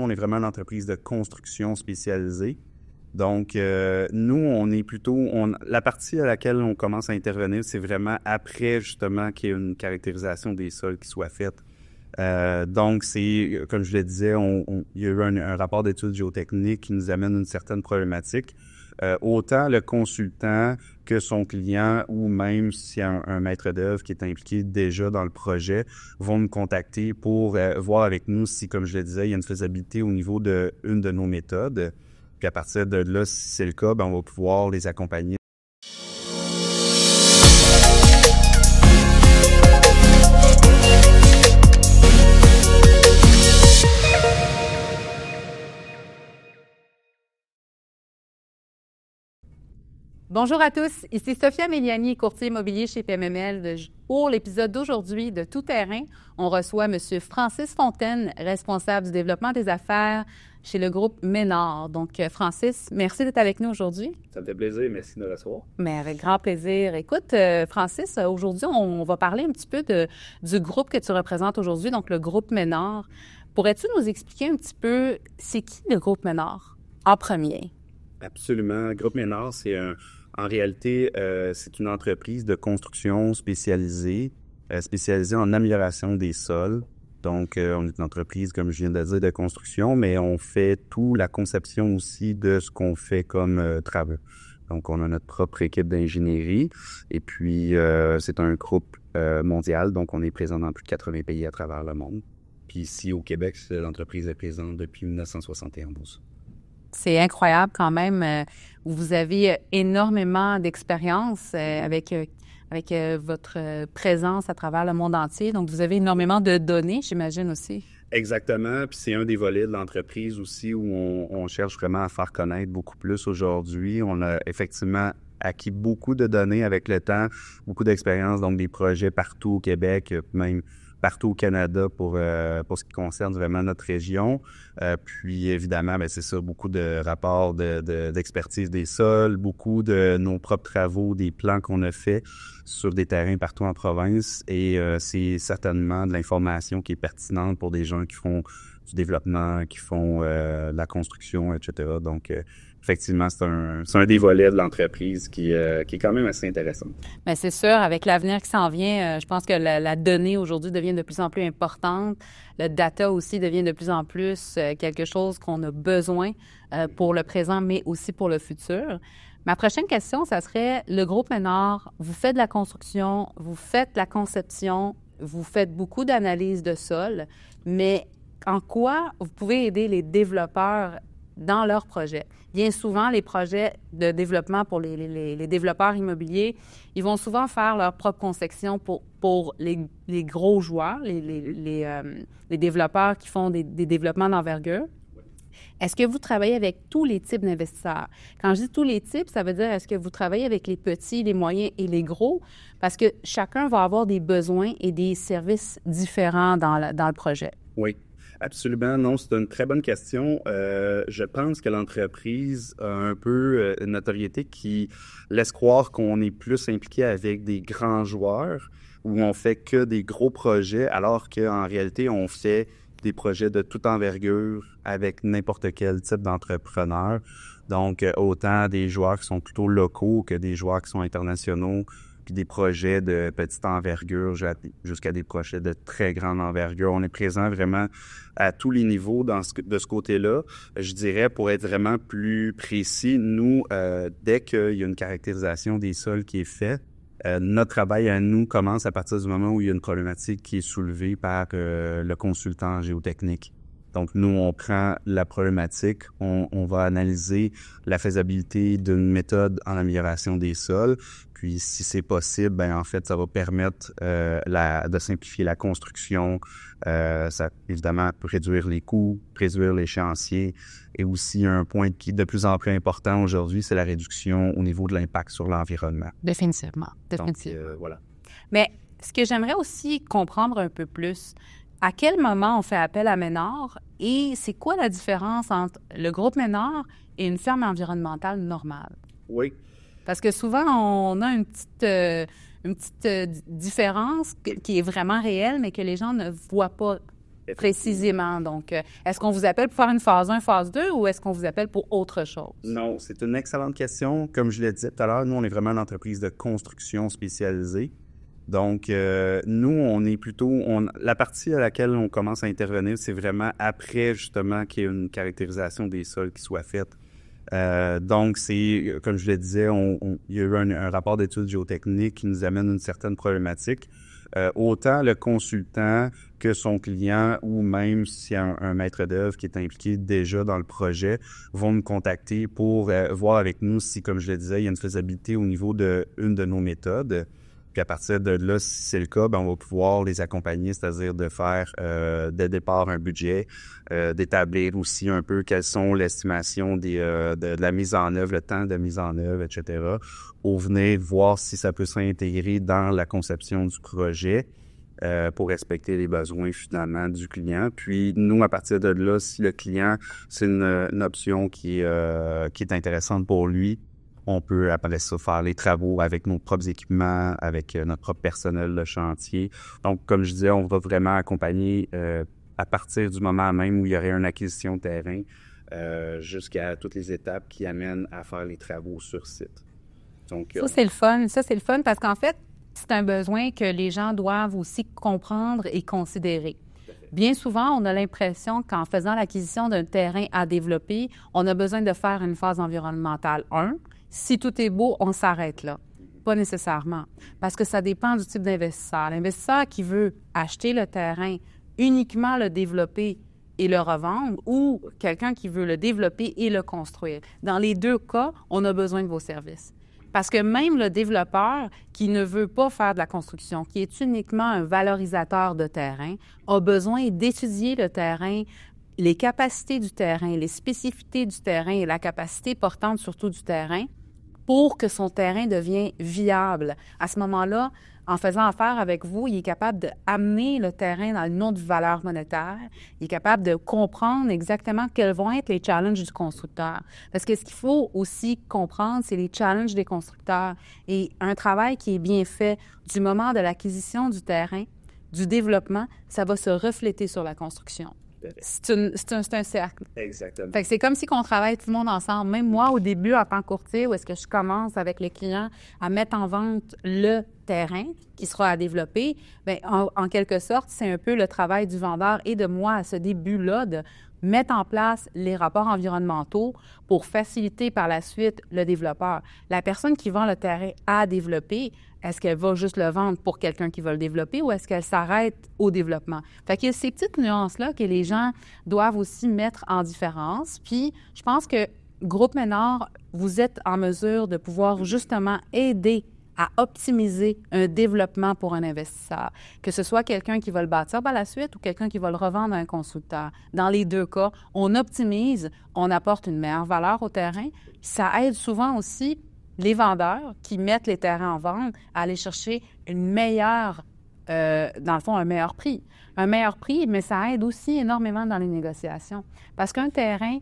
on est vraiment une entreprise de construction spécialisée. Donc, nous, on est plutôt... la partie à laquelle on commence à intervenir, c'est vraiment après, justement, qu'il y ait une caractérisation des sols qui soit faite. Donc, c'est, comme je le disais, il y a eu un rapport d'études géotechniques qui nous amène une certaine problématique. Autant le consultant que son client ou même s'il y a un maître d'œuvre qui est impliqué déjà dans le projet vont nous contacter pour voir avec nous si, comme je le disais, il y a une faisabilité au niveau d'une de nos méthodes. Puis à partir de là, si c'est le cas, on va pouvoir les accompagner. Bonjour à tous, ici Sophia Méliani, courtier immobilier chez PMML. Pour l'épisode d'aujourd'hui de Tout Terrain, on reçoit M. Francis Fontaine, responsable du développement des affaires chez le groupe Ménard. Donc, Francis, merci d'être avec nous aujourd'hui. Ça me fait plaisir, merci de me recevoir. Mais avec grand plaisir. Écoute, Francis, aujourd'hui, on va parler un petit peu du groupe que tu représentes aujourd'hui, donc le groupe Ménard. Pourrais-tu nous expliquer un petit peu, c'est qui le groupe Ménard en premier? Absolument. Le groupe Ménard, en réalité, c'est une entreprise de construction spécialisée en amélioration des sols. Donc, on est une entreprise, comme je viens de le dire, de construction, mais on fait tout la conception aussi de ce qu'on fait comme travaux. Donc, on a notre propre équipe d'ingénierie et puis c'est un groupe mondial, donc on est présent dans plus de 80 pays à travers le monde. Puis ici, au Québec, l'entreprise est présente depuis 1971. C'est incroyable quand même. Vous avez énormément d'expérience avec votre présence à travers le monde entier. Donc, vous avez énormément de données, j'imagine aussi. Exactement. Puis c'est un des volets de l'entreprise aussi où on cherche vraiment à faire connaître beaucoup plus aujourd'hui. On a effectivement acquis beaucoup de données avec le temps, beaucoup d'expérience, donc des projets partout au Québec, même partout au Canada pour ce qui concerne vraiment notre région. Puis évidemment, c'est ça, beaucoup de rapports d'expertise des sols, beaucoup de nos propres travaux, des plans qu'on a faits sur des terrains partout en province. Et c'est certainement de l'information qui est pertinente pour des gens qui font du développement, qui font la construction, etc. Donc, effectivement, c'est un des volets de l'entreprise qui est quand même assez intéressant. Bien, c'est sûr, avec l'avenir qui s'en vient, je pense que la donnée aujourd'hui devient de plus en plus importante. Le data aussi devient de plus en plus quelque chose qu'on a besoin pour le présent, mais aussi pour le futur. Ma prochaine question, ça serait, le groupe Ménard, vous faites de la construction, vous faites de la conception, vous faites beaucoup d'analyses de sol, mais en quoi vous pouvez aider les développeurs dans leurs projets? Bien souvent, les projets de développement pour les développeurs immobiliers, ils vont souvent faire leur propre conception pour les gros joueurs, les développeurs qui font des développements d'envergure. Est-ce que vous travaillez avec tous les types d'investisseurs? Quand je dis tous les types, ça veut dire est-ce que vous travaillez avec les petits, les moyens et les gros? Parce que chacun va avoir des besoins et des services différents dans le projet. Oui. Absolument, non, c'est une très bonne question. Je pense que l'entreprise a un peu une notoriété qui laisse croire qu'on est plus impliqué avec des grands joueurs où on fait que des gros projets, alors qu'en réalité, on fait des projets de toute envergure avec n'importe quel type d'entrepreneur. Donc, autant des joueurs qui sont plutôt locaux que des joueurs qui sont internationaux, puis des projets de petite envergure jusqu'à des projets de très grande envergure. On est présent vraiment à tous les niveaux de ce côté-là. Je dirais, pour être vraiment plus précis, nous, dès qu'il y a une caractérisation des sols qui est faite, notre travail à nous commence à partir du moment où il y a une problématique qui est soulevée par le consultant géotechnique. Donc, nous, on prend la problématique, on va analyser la faisabilité d'une méthode en amélioration des sols. Puis, si c'est possible, en fait, ça va permettre de simplifier la construction. Ça, évidemment, peut réduire les coûts, réduire l'échéancier. Et aussi, un point qui est de plus en plus important aujourd'hui, c'est la réduction au niveau de l'impact sur l'environnement. Définitivement. Donc, voilà. Mais ce que j'aimerais aussi comprendre un peu plus, à quel moment on fait appel à Ménard et c'est quoi la différence entre le groupe Ménard et une ferme environnementale normale? Oui. Parce que souvent, on a une petite différence qui est vraiment réelle, mais que les gens ne voient pas précisément. Donc, est-ce qu'on vous appelle pour faire une phase 1, phase 2 ou est-ce qu'on vous appelle pour autre chose? Non, c'est une excellente question. Comme je l'ai dit tout à l'heure, nous, on est vraiment une entreprise de construction spécialisée. Donc, nous, on est plutôt... la partie à laquelle on commence à intervenir, c'est vraiment après, justement, qu'il y ait une caractérisation des sols qui soit faite. Donc, c'est, comme je le disais, il y a eu un rapport d'études géotechniques qui nous amène une certaine problématique. Autant le consultant que son client ou même s'il y a un maître d'œuvre qui est impliqué déjà dans le projet vont nous contacter pour voir avec nous si, comme je le disais, il y a une faisabilité au niveau d'une de nos méthodes. Puis à partir de là, si c'est le cas, ben on va pouvoir les accompagner, c'est-à-dire de faire de départ un budget, d'établir aussi un peu quelles sont l'estimation de la mise en œuvre, le temps de mise en œuvre, etc. Pour venir voir si ça peut s'intégrer dans la conception du projet pour respecter les besoins finalement du client. Puis nous, à partir de là, si le client, c'est une option qui est intéressante pour lui, on peut, après ça, faire les travaux avec nos propres équipements, avec notre propre personnel de chantier. Donc, comme je disais, on va vraiment accompagner à partir du moment même où il y aurait une acquisition de terrain jusqu'à toutes les étapes qui amènent à faire les travaux sur site. Donc, ça, c'est le fun. Ça, c'est le fun parce qu'en fait, c'est un besoin que les gens doivent aussi comprendre et considérer. Bien souvent, on a l'impression qu'en faisant l'acquisition d'un terrain à développer, on a besoin de faire une phase environnementale 1. Si tout est beau, on s'arrête là. Pas nécessairement, parce que ça dépend du type d'investisseur. L'investisseur qui veut acheter le terrain, uniquement le développer et le revendre, ou quelqu'un qui veut le développer et le construire. Dans les deux cas, on a besoin de vos services. Parce que même le développeur qui ne veut pas faire de la construction, qui est uniquement un valorisateur de terrain, a besoin d'étudier le terrain, les capacités du terrain, les spécificités du terrain et la capacité portante surtout du terrain pour que son terrain devienne viable. À ce moment-là, en faisant affaire avec vous, il est capable d'amener le terrain dans une autre valeur monétaire. Il est capable de comprendre exactement quels vont être les challenges du constructeur. Parce que ce qu'il faut aussi comprendre, c'est les challenges des constructeurs. Et un travail qui est bien fait du moment de l'acquisition du terrain, du développement, ça va se refléter sur la construction. C'est un cercle. Exactement. Fait que c'est comme si on travaille tout le monde ensemble. Même moi, au début, en tant que courtier, où est-ce que je commence avec les clients à mettre en vente le terrain qui sera à développer, bien, en quelque sorte, c'est un peu le travail du vendeur et de moi à ce début-là de mettre en place les rapports environnementaux pour faciliter par la suite le développeur. La personne qui vend le terrain à développer, est-ce qu'elle va juste le vendre pour quelqu'un qui va le développer ou est-ce qu'elle s'arrête au développement? Fait qu'il y a ces petites nuances-là que les gens doivent aussi mettre en différence. Puis, je pense que Groupe Ménard, vous êtes en mesure de pouvoir justement aider à optimiser un développement pour un investisseur, que ce soit quelqu'un qui va le bâtir par la suite ou quelqu'un qui va le revendre à un constructeur. Dans les deux cas, on optimise, on apporte une meilleure valeur au terrain. Ça aide souvent aussi les vendeurs qui mettent les terrains en vente à aller chercher une meilleure, dans le fond, un meilleur prix. Un meilleur prix, mais ça aide aussi énormément dans les négociations. Parce qu'un terrain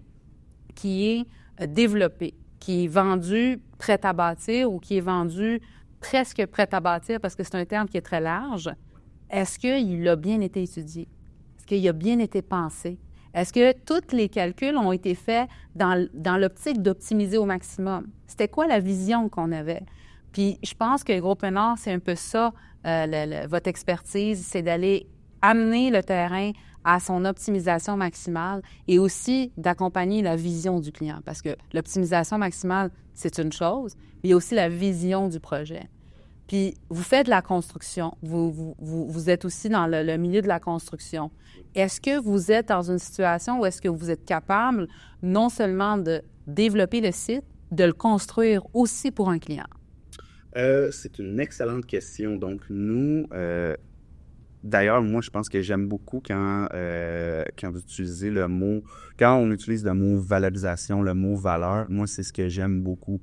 qui est développé, qui est vendu prêt à bâtir ou qui est vendu presque prêt à bâtir, parce que c'est un terme qui est très large, est-ce qu'il a bien été étudié? Est-ce qu'il a bien été pensé? Est-ce que tous les calculs ont été faits dans l'optique d'optimiser au maximum? C'était quoi la vision qu'on avait? Puis je pense que Groupe Ménard, c'est un peu ça, votre expertise, c'est d'aller amener le terrain à son optimisation maximale et aussi d'accompagner la vision du client. Parce que l'optimisation maximale, c'est une chose, mais il y a aussi la vision du projet. Puis, vous faites de la construction. Vous êtes aussi dans le milieu de la construction. Est-ce que vous êtes dans une situation où est-ce que vous êtes capable non seulement de développer le site, de le construire aussi pour un client? C'est une excellente question. Donc, nous... D'ailleurs, moi, je pense que j'aime beaucoup quand vous utilisez le mot... Quand on utilise le mot valorisation, le mot valeur, moi, c'est ce que j'aime beaucoup.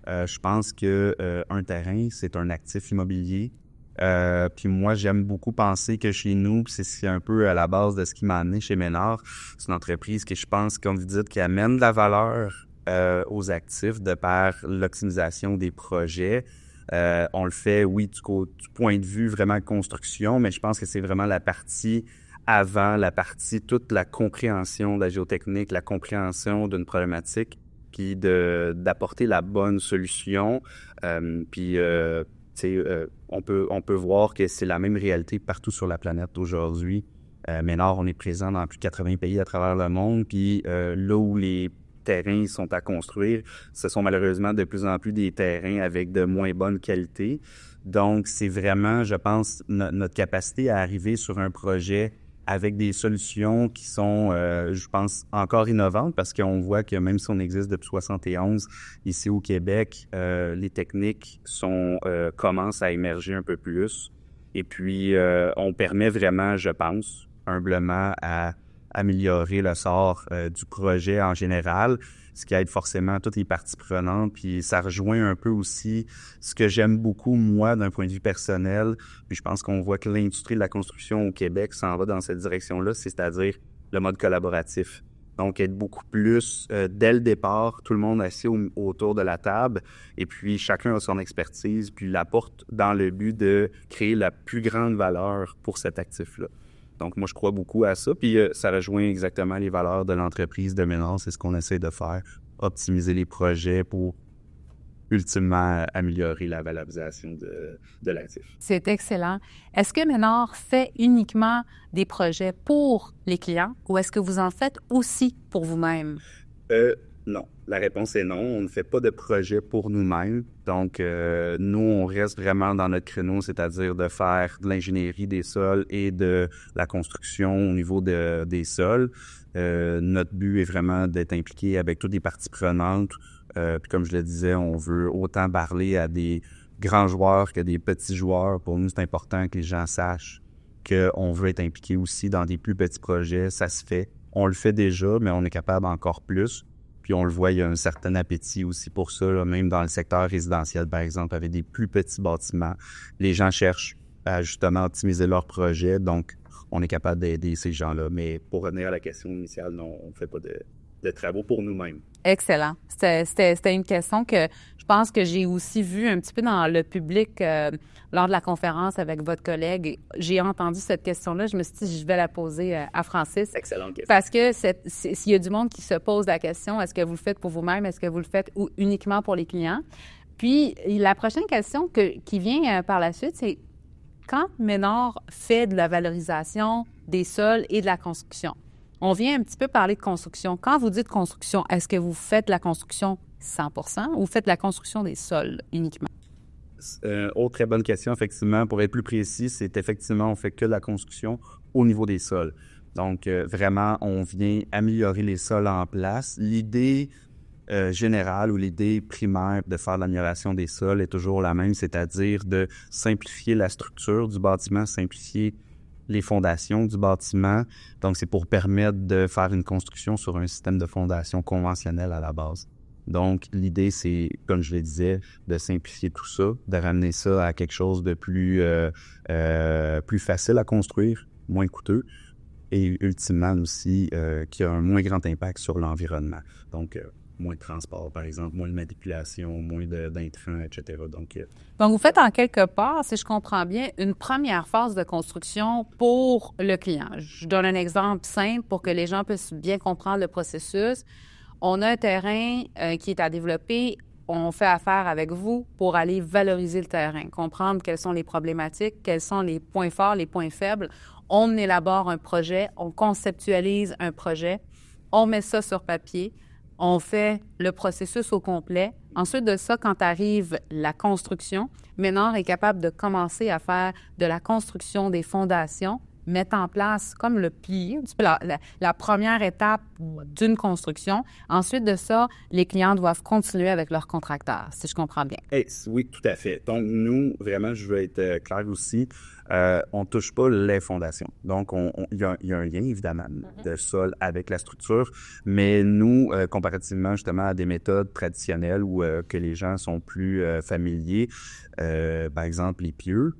Je pense que un terrain, c'est un actif immobilier. Puis moi, j'aime beaucoup penser que chez nous, c'est un peu à la base de ce qui m'a amené chez Ménard. C'est une entreprise que je pense, comme vous dites, qui amène de la valeur aux actifs de par l'optimisation des projets. On le fait, oui, du point de vue vraiment construction, mais je pense que c'est vraiment la partie avant la partie, toute la compréhension de la géotechnique, la compréhension d'une problématique, puis d'apporter la bonne solution. On peut voir que c'est la même réalité partout sur la planète aujourd'hui. Ménard, on est présent dans plus de 80 pays à travers le monde, puis là où les terrains sont à construire, ce sont malheureusement de plus en plus des terrains avec de moins bonne qualité. Donc, c'est vraiment, je pense, notre capacité à arriver sur un projet avec des solutions qui sont, je pense, encore innovantes, parce qu'on voit que même si on existe depuis 71, ici au Québec, les techniques commencent à émerger un peu plus. Et puis, on permet vraiment, je pense, humblement, à améliorer le sort du projet en général, ce qui aide forcément toutes les parties prenantes. Puis ça rejoint un peu aussi ce que j'aime beaucoup, moi, d'un point de vue personnel. Puis je pense qu'on voit que l'industrie de la construction au Québec s'en va dans cette direction-là, c'est-à-dire le mode collaboratif. Donc, être beaucoup plus, dès le départ, tout le monde assis autour de la table, et puis chacun a son expertise, puis l'apporte dans le but de créer la plus grande valeur pour cet actif-là. Donc, moi, je crois beaucoup à ça. Puis, ça rejoint exactement les valeurs de l'entreprise de Ménard. C'est ce qu'on essaie de faire, optimiser les projets pour ultimement améliorer la valorisation de l'actif. C'est excellent. Est-ce que Ménard fait uniquement des projets pour les clients ou est-ce que vous en faites aussi pour vous-même? Non. La réponse est non. On ne fait pas de projet pour nous-mêmes. Donc, nous, on reste vraiment dans notre créneau, c'est-à-dire de faire de l'ingénierie des sols et de la construction au niveau des sols. Notre but est vraiment d'être impliqué avec toutes les parties prenantes. Puis comme je le disais, on veut autant parler à des grands joueurs que des petits joueurs. Pour nous, c'est important que les gens sachent qu'on veut être impliqué aussi dans des plus petits projets. Ça se fait. On le fait déjà, mais on est capable encore plus. Puis on le voit, il y a un certain appétit aussi pour ça, là, même dans le secteur résidentiel, par exemple, avec des plus petits bâtiments. Les gens cherchent à justement optimiser leurs projets, donc on est capable d'aider ces gens-là. Mais pour revenir à la question initiale, non, on ne fait pas de travaux pour nous-mêmes. Excellent. C'était une question que je pense que j'ai aussi vue un petit peu dans le public lors de la conférence avec votre collègue. J'ai entendu cette question-là. Je me suis dit, je vais la poser à Francis. Excellente question. Parce que s'il y a du monde qui se pose la question, est-ce que vous le faites pour vous-même? Est-ce que vous le faites uniquement pour les clients? Puis, la prochaine question qui vient par la suite, c'est quand Ménard fait de la valorisation des sols et de la construction, on vient un petit peu parler de construction. Quand vous dites construction, est-ce que vous faites la construction 100% ou vous faites la construction des sols uniquement? Autre très bonne question, effectivement. Pour être plus précis, c'est effectivement, on fait que de la construction au niveau des sols. Donc, vraiment, on vient améliorer les sols en place. L'idée générale ou l'idée primaire de faire l'amélioration des sols est toujours la même, c'est-à-dire de simplifier la structure du bâtiment, simplifier les fondations du bâtiment. Donc, c'est pour permettre de faire une construction sur un système de fondation conventionnel à la base. Donc, l'idée, c'est, comme je le disais, de simplifier tout ça, de ramener ça à quelque chose de plus facile à construire, moins coûteux, et ultimement aussi qui a un moins grand impact sur l'environnement. Donc, moins de transport, par exemple, moins de manipulation, moins d'intrants, etc. Donc, vous faites en quelque part, si je comprends bien, une première phase de construction pour le client. Je donne un exemple simple pour que les gens puissent bien comprendre le processus. On a un terrain qui est à développer. On fait affaire avec vous pour aller valoriser le terrain, comprendre quelles sont les problématiques, quels sont les points forts, les points faibles. On élabore un projet, on conceptualise un projet, on met ça sur papier. On fait le processus au complet. Ensuite de ça, quand arrive la construction, Ménard est capable de commencer à faire de la construction des fondations, mettre en place comme le pilier, un petit peu la première étape d'une construction. Ensuite de ça, les clients doivent continuer avec leur contracteur, si je comprends bien. Oui, tout à fait. Donc, nous, vraiment, je veux être clair aussi, on ne touche pas les fondations. Donc, il y a un lien, évidemment, de sol avec la structure, mais nous, comparativement justement à des méthodes traditionnelles où que les gens sont plus familiers, par exemple, les pieux.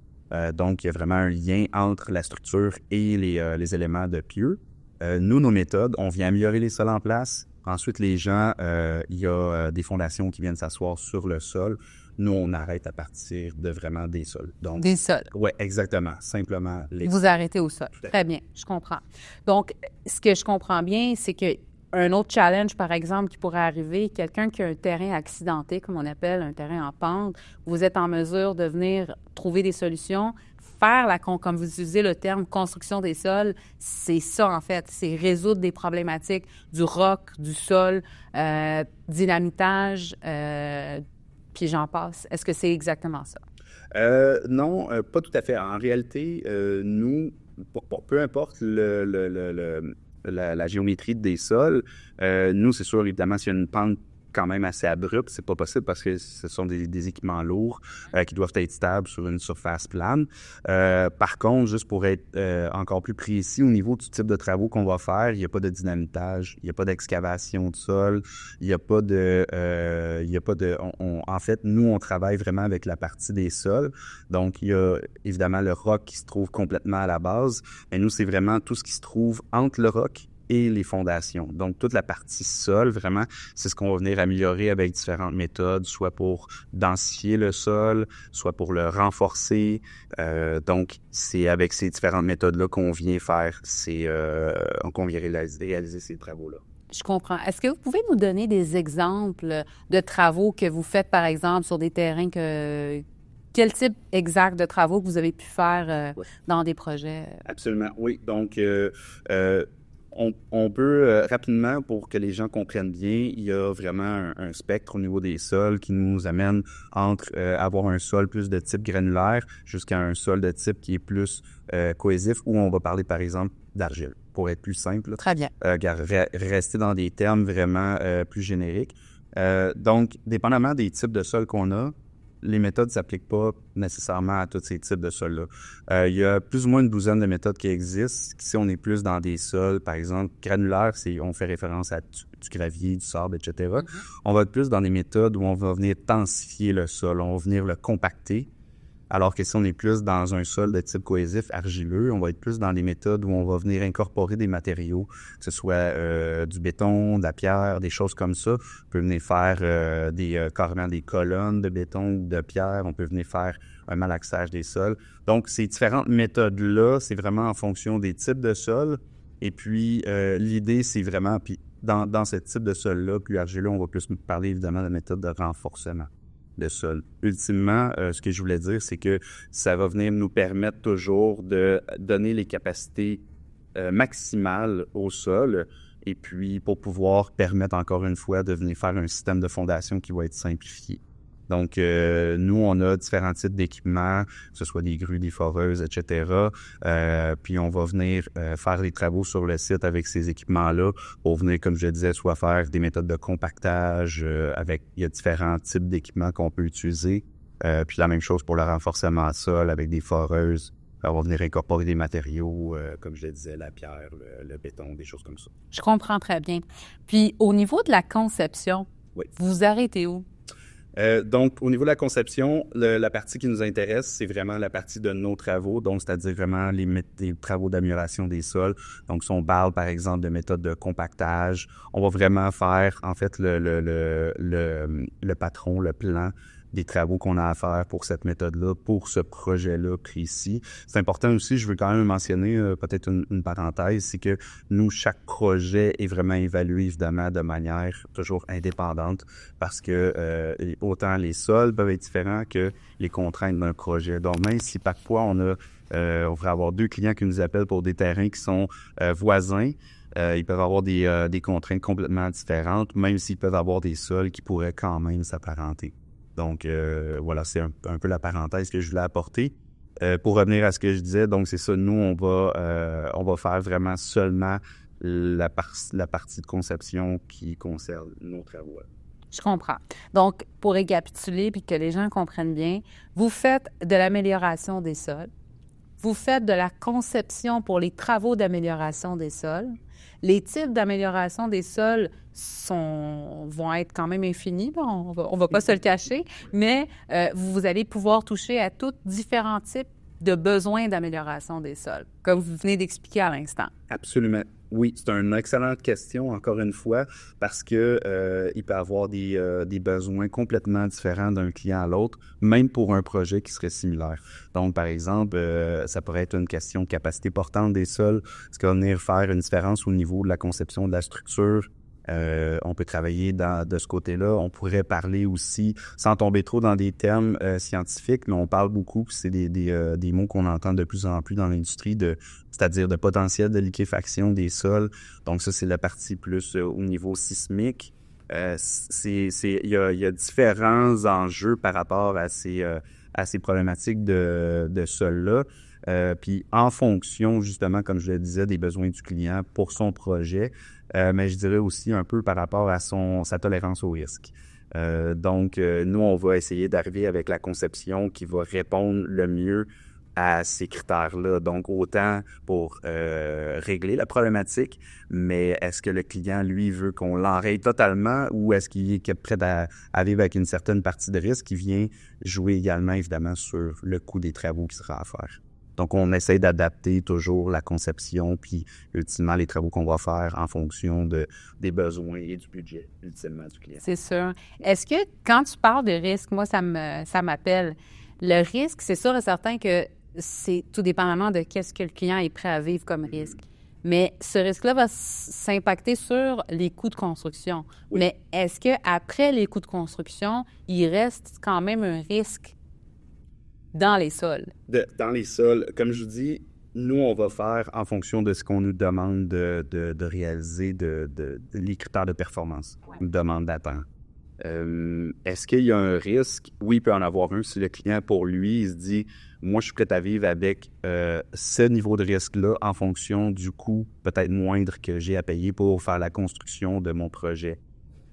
Donc, il y a vraiment un lien entre la structure et les éléments de pieux. Nous, nos méthodes, on vient améliorer les sols en place. Ensuite, les gens, il y a des fondations qui viennent s'asseoir sur le sol. nous, on arrête à partir de vraiment des sols. Donc, des sols. Oui, exactement. Simplement les Vous arrêtez au sol. Très bien, je comprends. Donc, ce que je comprends bien, c'est que un autre challenge, par exemple, qui pourrait arriver, quelqu'un qui a un terrain accidenté, comme on appelle un terrain en pente, vous êtes en mesure de venir trouver des solutions, faire comme vous utilisez le terme construction des sols, c'est ça en fait, c'est résoudre des problématiques du roc, du sol, dynamitage, puis j'en passe. Est-ce que c'est exactement ça? Non, pas tout à fait. En réalité, nous, peu importe la géométrie des sols, nous, c'est sûr, évidemment, s'il y a une pente quand même assez abrupte, c'est pas possible parce que ce sont des équipements lourds qui doivent être stables sur une surface plane. Par contre, juste pour être encore plus précis au niveau du type de travaux qu'on va faire, il n'y a pas de dynamitage, il n'y a pas d'excavation de sol, il n'y a pas de... en fait, nous, on travaille vraiment avec la partie des sols. Donc, il y a évidemment le roc qui se trouve complètement à la base, mais nous, c'est vraiment tout ce qui se trouve entre le roc et les fondations. Donc, toute la partie sol, vraiment, c'est ce qu'on va venir améliorer avec différentes méthodes, soit pour densifier le sol, soit pour le renforcer. Donc, c'est avec ces différentes méthodes-là qu'on vient faire qu'on vient réaliser ces travaux-là. Je comprends. Est-ce que vous pouvez nous donner des exemples de travaux que vous faites, par exemple, sur des terrains Quel type exact de travaux que vous avez pu faire dans des projets? Absolument, oui. Donc, on peut rapidement, pour que les gens comprennent bien, il y a vraiment un spectre au niveau des sols qui nous amène entre avoir un sol plus de type granulaire jusqu'à un sol de type qui est plus cohésif, où on va parler, par exemple, d'argile, pour être plus simple. Très bien. Rester dans des termes vraiment plus génériques. Donc, dépendamment des types de sols qu'on a, les méthodes ne s'appliquent pas nécessairement à tous ces types de sols-là. Il y a plus ou moins une douzaine de méthodes qui existent. Si on est plus dans des sols, par exemple, granulaires, on fait référence à du gravier, du sable, etc. On va être plus dans des méthodes où on va venir densifier le sol, on va venir le compacter. Alors que si on est plus dans un sol de type cohésif, argileux, on va être plus dans des méthodes où on va venir incorporer des matériaux, que ce soit du béton, de la pierre, des choses comme ça. On peut venir faire carrément des colonnes de béton ou de pierre. On peut venir faire un malaxage des sols. Donc, ces différentes méthodes-là, c'est vraiment en fonction des types de sols. Et puis, l'idée, c'est vraiment, puis dans ce type de sol-là, plus argileux, on va plus parler évidemment de la méthode de renforcement de sol. Ultimement, ce que je voulais dire, c'est que ça va venir nous permettre toujours de donner les capacités maximales au sol et puis pour pouvoir permettre encore une fois de venir faire un système de fondation qui va être simplifié. Donc, nous, on a différents types d'équipements, que ce soit des grues, des foreuses, etc. Puis, on va venir faire des travaux sur le site avec ces équipements-là pour venir, comme je disais, soit faire des méthodes de compactage il y a différents types d'équipements qu'on peut utiliser. Puis, la même chose pour le renforcement à sol avec des foreuses. On va venir incorporer des matériaux, comme je le disais, la pierre, le béton, des choses comme ça. Je comprends très bien. Puis, au niveau de la conception, oui. Vous arrêtez où? Donc, au niveau de la conception, la partie qui nous intéresse, c'est vraiment la partie de nos travaux, donc c'est-à-dire vraiment les travaux d'amélioration des sols. Donc, si on parle, par exemple, de méthode de compactage, on va vraiment faire, en fait, le patron, le plan des travaux qu'on a à faire pour cette méthode-là, pour ce projet-là précis. C'est important aussi, je veux quand même mentionner peut-être une parenthèse, c'est que nous, chaque projet est vraiment évalué évidemment de manière toujours indépendante parce que autant les sols peuvent être différents que les contraintes d'un projet. Donc même si parfois on va avoir 2 clients qui nous appellent pour des terrains qui sont voisins, ils peuvent avoir des contraintes complètement différentes, même s'ils peuvent avoir des sols qui pourraient quand même s'apparenter. Donc, voilà, c'est un peu la parenthèse que je voulais apporter. Pour revenir à ce que je disais, donc c'est ça, nous, on va faire vraiment seulement la partie de conception qui concerne nos travaux. Je comprends. Donc, pour récapituler puis que les gens comprennent bien, vous faites de l'amélioration des sols, vous faites de la conception pour les travaux d'amélioration des sols. Les types d'amélioration des sols vont être quand même infinis, on va pas se le cacher, mais vous allez pouvoir toucher à tous différents types de besoins d'amélioration des sols, comme vous venez d'expliquer à l'instant. Absolument. Oui, c'est une excellente question, encore une fois, parce que il peut y avoir des besoins complètement différents d'un client à l'autre, même pour un projet qui serait similaire. Donc, par exemple, ça pourrait être une question de capacité portante des sols. Est-ce qu'on va venir faire une différence au niveau de la conception de la structure? On peut travailler de ce côté-là. On pourrait parler aussi, sans tomber trop dans des termes scientifiques, mais on parle beaucoup, c'est des mots qu'on entend de plus en plus dans l'industrie, c'est-à-dire de potentiel de liquéfaction des sols. Donc ça, c'est la partie plus au niveau sismique. Il y a différents enjeux par rapport à ces problématiques de sol-là. Puis en fonction, justement, comme je le disais, des besoins du client pour son projet, mais je dirais aussi un peu par rapport à sa tolérance au risque. Nous, on va essayer d'arriver avec la conception qui va répondre le mieux à ces critères-là. Donc, autant pour régler la problématique, mais est-ce que le client, lui, veut qu'on l'enraye totalement ou est-ce qu'il est prêt à vivre avec une certaine partie de risque qui vient jouer également, évidemment, sur le coût des travaux qui sera à faire. Donc, on essaie d'adapter toujours la conception, puis ultimement les travaux qu'on va faire en fonction des besoins et du budget, ultimement, du client. C'est sûr. Est-ce que quand tu parles de risque, moi, ça m'appelle. Le risque, c'est sûr et certain que c'est tout dépendamment de qu'est-ce que le client est prêt à vivre comme risque. Mais ce risque-là va s'impacter sur les coûts de construction. Oui. Mais est-ce qu'après les coûts de construction, il reste quand même un risque dans les sols? Dans les sols, comme je vous dis, nous, on va faire en fonction de ce qu'on nous demande de réaliser, les critères de performance, Ouais. nous demande d'attendre. Est-ce qu'il y a un risque? Oui, il peut en avoir un. Si le client, pour lui, il se dit, moi, je suis prêt à vivre avec ce niveau de risque-là en fonction du coût peut-être moindre que j'ai à payer pour faire la construction de mon projet.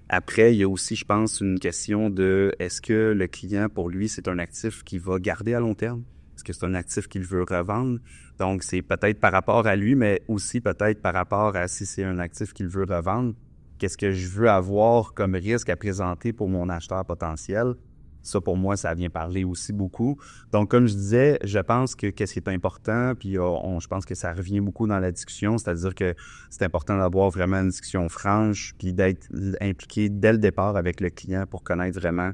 Après, il y a aussi, je pense, une question de est-ce que le client, pour lui, c'est un actif qu'il va garder à long terme? Est-ce que c'est un actif qu'il veut revendre? Donc, c'est peut-être par rapport à lui, mais aussi peut-être par rapport à si c'est un actif qu'il veut revendre. Qu'est-ce que je veux avoir comme risque à présenter pour mon acheteur potentiel? Ça, pour moi, ça vient parler aussi beaucoup. Donc, comme je disais, je pense que qu'est-ce qui est important, puis je pense que ça revient beaucoup dans la discussion, c'est-à-dire que c'est important d'avoir vraiment une discussion franche, puis d'être impliqué dès le départ avec le client pour connaître vraiment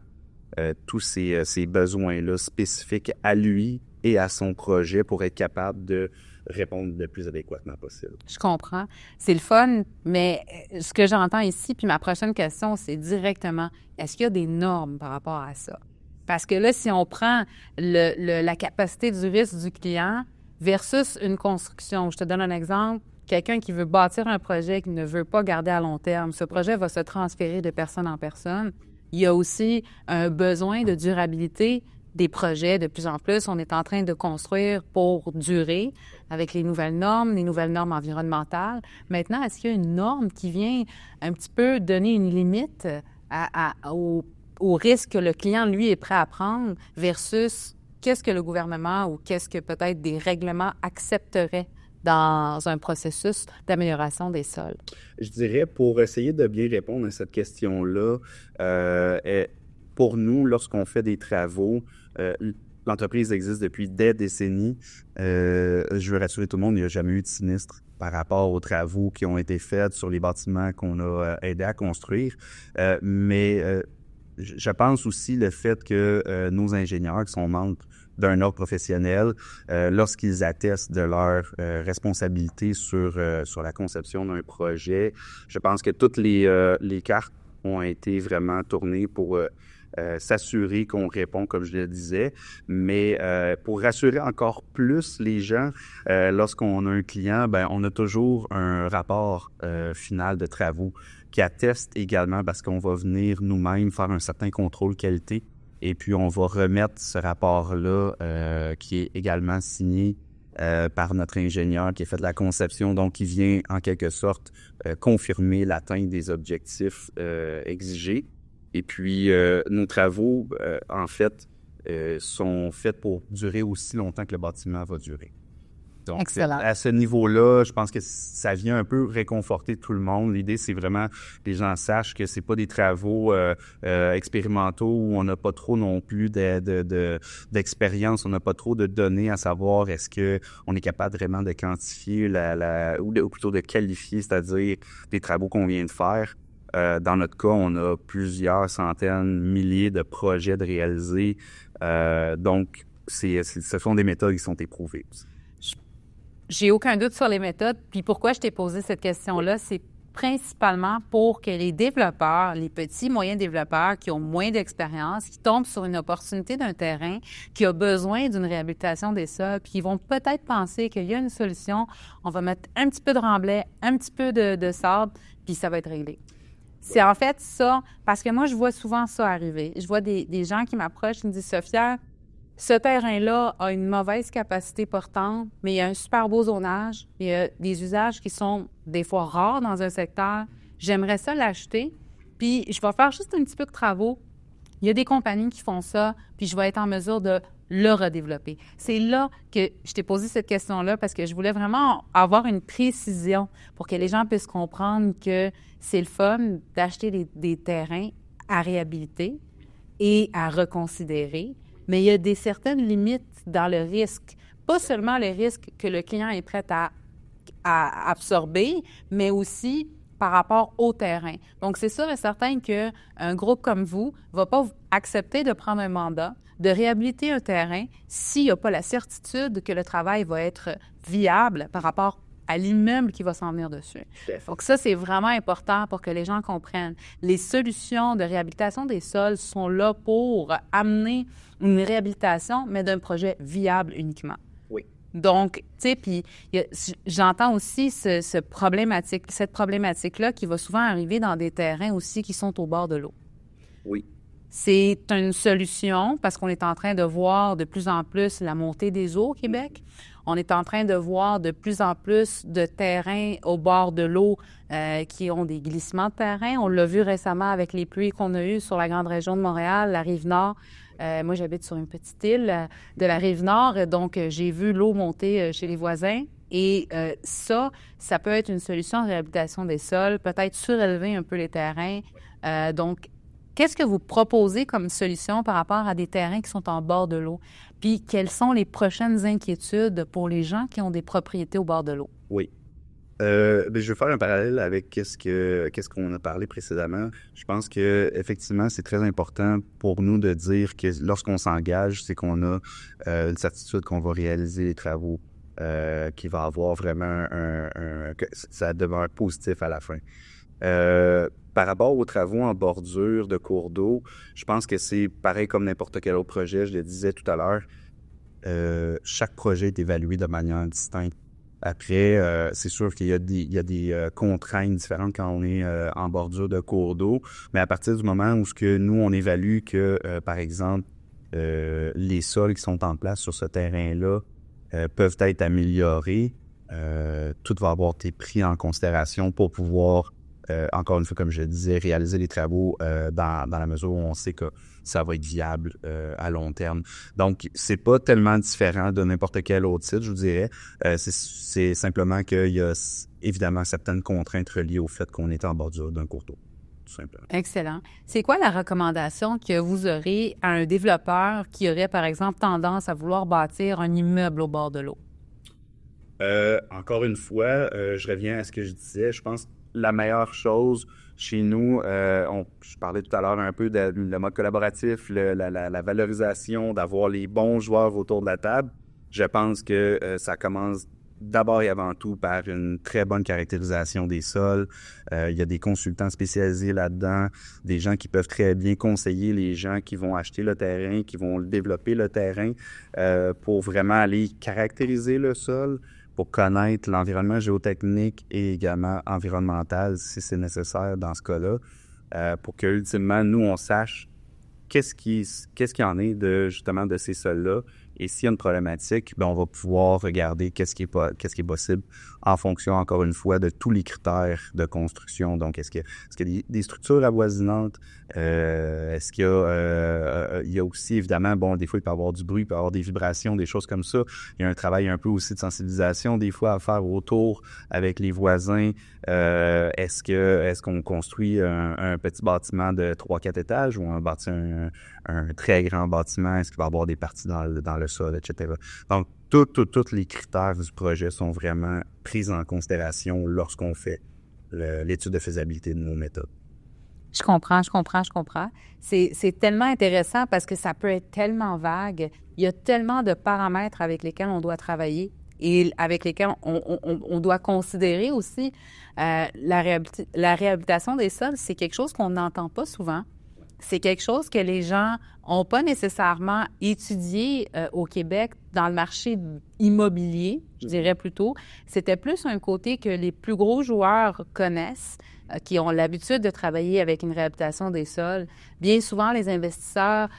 tous ces besoins-là spécifiques à lui et à son projet pour être capable de répondre le plus adéquatement possible. Je comprends. C'est le fun, mais ce que j'entends ici, puis ma prochaine question, c'est directement, est-ce qu'il y a des normes par rapport à ça? Parce que là, si on prend la capacité du risque du client versus une construction, je te donne un exemple, quelqu'un qui veut bâtir un projet qu'il ne veut pas garder à long terme, ce projet va se transférer de personne en personne. Il y a aussi un besoin de durabilité des projets de plus en plus. On est en train de construire pour durer avec les nouvelles normes environnementales. Maintenant, est-ce qu'il y a une norme qui vient un petit peu donner une limite au risque que le client, lui, est prêt à prendre versus qu'est-ce que le gouvernement ou qu'est-ce que peut-être des règlements accepteraient dans un processus d'amélioration des sols? Je dirais, pour essayer de bien répondre à cette question-là, pour nous, lorsqu'on fait des travaux, l'entreprise existe depuis des décennies. Je veux rassurer tout le monde, il n'y a jamais eu de sinistre par rapport aux travaux qui ont été faits sur les bâtiments qu'on a aidé à construire. Mais je pense aussi le fait que nos ingénieurs qui sont membres d'un ordre professionnel, lorsqu'ils attestent de leur responsabilité sur la conception d'un projet, je pense que toutes les cartes ont été vraiment tournées pour s'assurer qu'on répond, comme je le disais, mais pour rassurer encore plus les gens, lorsqu'on a un client, ben on a toujours un rapport final de travaux qui atteste également parce qu'on va venir nous-mêmes faire un certain contrôle qualité et puis on va remettre ce rapport-là qui est également signé par notre ingénieur qui a fait la conception, donc qui vient en quelque sorte confirmer l'atteinte des objectifs exigés. Et puis, nos travaux, en fait, sont faits pour durer aussi longtemps que le bâtiment va durer. Donc, excellent. à ce niveau-là, je pense que ça vient un peu réconforter tout le monde. L'idée, c'est vraiment que les gens sachent que c'est pas des travaux expérimentaux où on n'a pas trop non plus d'expérience, on n'a pas trop de données à savoir est-ce que on est capable vraiment de quantifier ou plutôt de qualifier, c'est-à-dire des travaux qu'on vient de faire. Dans notre cas, on a plusieurs centaines, milliers de projets de réaliser. Donc, ce sont des méthodes qui sont éprouvées. J'ai aucun doute sur les méthodes. Puis pourquoi je t'ai posé cette question-là, c'est principalement pour que les développeurs, les petits, moyens développeurs qui ont moins d'expérience, qui tombent sur une opportunité d'un terrain qui a besoin d'une réhabilitation des sols, puis qui vont peut-être penser qu'il y a une solution, on va mettre un petit peu de remblai, un petit peu de sable, puis ça va être réglé. C'est en fait ça, parce que moi, je vois souvent ça arriver. Je vois des gens qui m'approchent, qui me disent « Sophia, ce terrain-là a une mauvaise capacité portante, mais il y a un super beau zonage, il y a des usages qui sont des fois rares dans un secteur. J'aimerais ça l'acheter, puis je vais faire juste un petit peu de travaux. Il y a des compagnies qui font ça, puis je vais être en mesure de le redévelopper. » C'est là que je t'ai posé cette question-là parce que je voulais vraiment avoir une précision pour que les gens puissent comprendre que c'est le fun d'acheter des terrains à réhabiliter et à reconsidérer. Mais il y a certaines limites dans le risque. Pas seulement le risque que le client est prêt à absorber, mais aussi par rapport au terrain. Donc, c'est sûr et certain qu'un groupe comme vous ne va pas accepter de prendre un mandat, de réhabiliter un terrain s'il n'y a pas la certitude que le travail va être viable par rapport à l'immeuble qui va s'en venir dessus. Donc ça, c'est vraiment important pour que les gens comprennent. Les solutions de réhabilitation des sols sont là pour amener une réhabilitation, mais d'un projet viable uniquement. Oui. Donc, tu sais, puis j'entends aussi cette problématique-là qui va souvent arriver dans des terrains aussi qui sont au bord de l'eau. Oui. C'est une solution parce qu'on est en train de voir de plus en plus la montée des eaux au Québec. On est en train de voir de plus en plus de terrains au bord de l'eau qui ont des glissements de terrain. On l'a vu récemment avec les pluies qu'on a eues sur la grande région de Montréal, la Rive-Nord. Moi, j'habite sur une petite île de la Rive-Nord, donc j'ai vu l'eau monter chez les voisins. Et ça peut être une solution de réhabilitation des sols, peut-être surélever un peu les terrains. Donc, qu'est-ce que vous proposez comme solution par rapport à des terrains qui sont en bord de l'eau? Puis, quelles sont les prochaines inquiétudes pour les gens qui ont des propriétés au bord de l'eau? Oui. Je vais faire un parallèle avec qu'est-ce qu'on a parlé précédemment. Je pense que effectivement, c'est très important pour nous de dire que lorsqu'on s'engage, c'est qu'on a une certitude qu'on va réaliser les travaux, qui va avoir vraiment que ça demeure positif à la fin. Par rapport aux travaux en bordure de cours d'eau, je pense que c'est pareil comme n'importe quel autre projet. Je le disais tout à l'heure, chaque projet est évalué de manière distincte. Après, c'est sûr qu'il y a des contraintes différentes quand on est en bordure de cours d'eau, mais à partir du moment où nous, on évalue que, par exemple, les sols qui sont en place sur ce terrain-là peuvent être améliorés, tout va avoir été pris en considération pour pouvoir encore une fois, comme je disais, réaliser les travaux dans la mesure où on sait que ça va être viable à long terme. Donc, c'est pas tellement différent de n'importe quel autre site, je vous dirais. C'est simplement qu'il y a évidemment certaines contraintes reliées au fait qu'on est en bordure d'un cours d'eau, tout simplement. Excellent. C'est quoi la recommandation que vous aurez à un développeur qui aurait, par exemple, tendance à vouloir bâtir un immeuble au bord de l'eau? Encore une fois, je reviens à ce que je disais. Je pense la meilleure chose chez nous, je parlais tout à l'heure un peu de le mode collaboratif, la valorisation, d'avoir les bons joueurs autour de la table. Je pense que ça commence d'abord et avant tout par une très bonne caractérisation des sols. Il y a des consultants spécialisés là-dedans, des gens qui peuvent très bien conseiller les gens qui vont acheter le terrain, qui vont développer le terrain pour vraiment aller caractériser le sol, pour connaître l'environnement géotechnique et également environnemental, si c'est nécessaire dans ce cas-là, pour que ultimement nous, on sache qu'est-ce qui en est justement de ces sols-là, Et s'il y a une problématique, on va pouvoir regarder qu'est-ce qui est possible en fonction, encore une fois, de tous les critères de construction. Donc, est-ce qu'il y a des structures avoisinantes? Est-ce qu'il y a... il y a aussi, évidemment, des fois, il peut y avoir du bruit, il peut y avoir des vibrations, des choses comme ça. Il y a un travail un peu aussi de sensibilisation, des fois, à faire autour avec les voisins. Est-ce qu'on construit un petit bâtiment de 3-4 étages ou un très grand bâtiment? Est-ce qu'il va y avoir des parties dans le sol, etc. Donc, tous les critères du projet sont vraiment pris en considération lorsqu'on fait l'étude de faisabilité de nos méthodes. Je comprends. C'est tellement intéressant parce que ça peut être tellement vague. Il y a tellement de paramètres avec lesquels on doit travailler et avec lesquels on doit considérer aussi la réhabilitation des sols. C'est quelque chose qu'on n'entend pas souvent. C'est quelque chose que les gens n'ont pas nécessairement étudié au Québec dans le marché immobilier, je dirais plutôt. C'était plus un côté que les plus gros joueurs connaissent, qui ont l'habitude de travailler avec une réhabilitation des sols. Bien souvent, les investisseurs,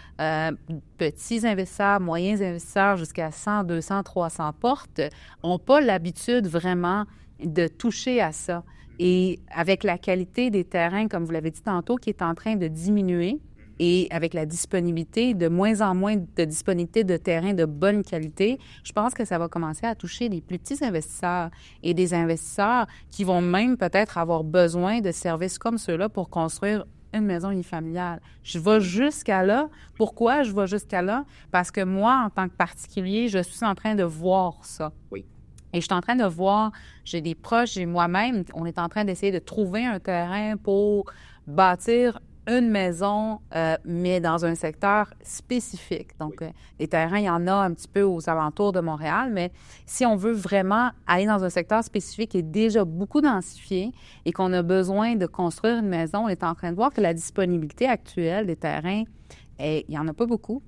petits investisseurs, moyens investisseurs, jusqu'à 100, 200, 300 portes, n'ont pas l'habitude vraiment de toucher à ça. Et avec la qualité des terrains, comme vous l'avez dit tantôt, qui est en train de diminuer, et avec la disponibilité, de moins en moins de disponibilité de terrains de bonne qualité, je pense que ça va commencer à toucher les plus petits investisseurs et des investisseurs qui vont même peut-être avoir besoin de services comme ceux-là pour construire une maison unifamiliale. Je vais jusqu'à là. Pourquoi je vais jusqu'à là? Parce que moi, en tant que particulier, je suis en train de voir ça. Oui. Et je suis en train de voir, j'ai des proches, j'ai moi-même, on est en train d'essayer de trouver un terrain pour bâtir une maison, mais dans un secteur spécifique. Donc, les terrains, il y en a un petit peu aux alentours de Montréal, mais si on veut vraiment aller dans un secteur spécifique qui est déjà beaucoup densifié et qu'on a besoin de construire une maison, on est en train de voir que la disponibilité actuelle des terrains, il n'y en a pas beaucoup.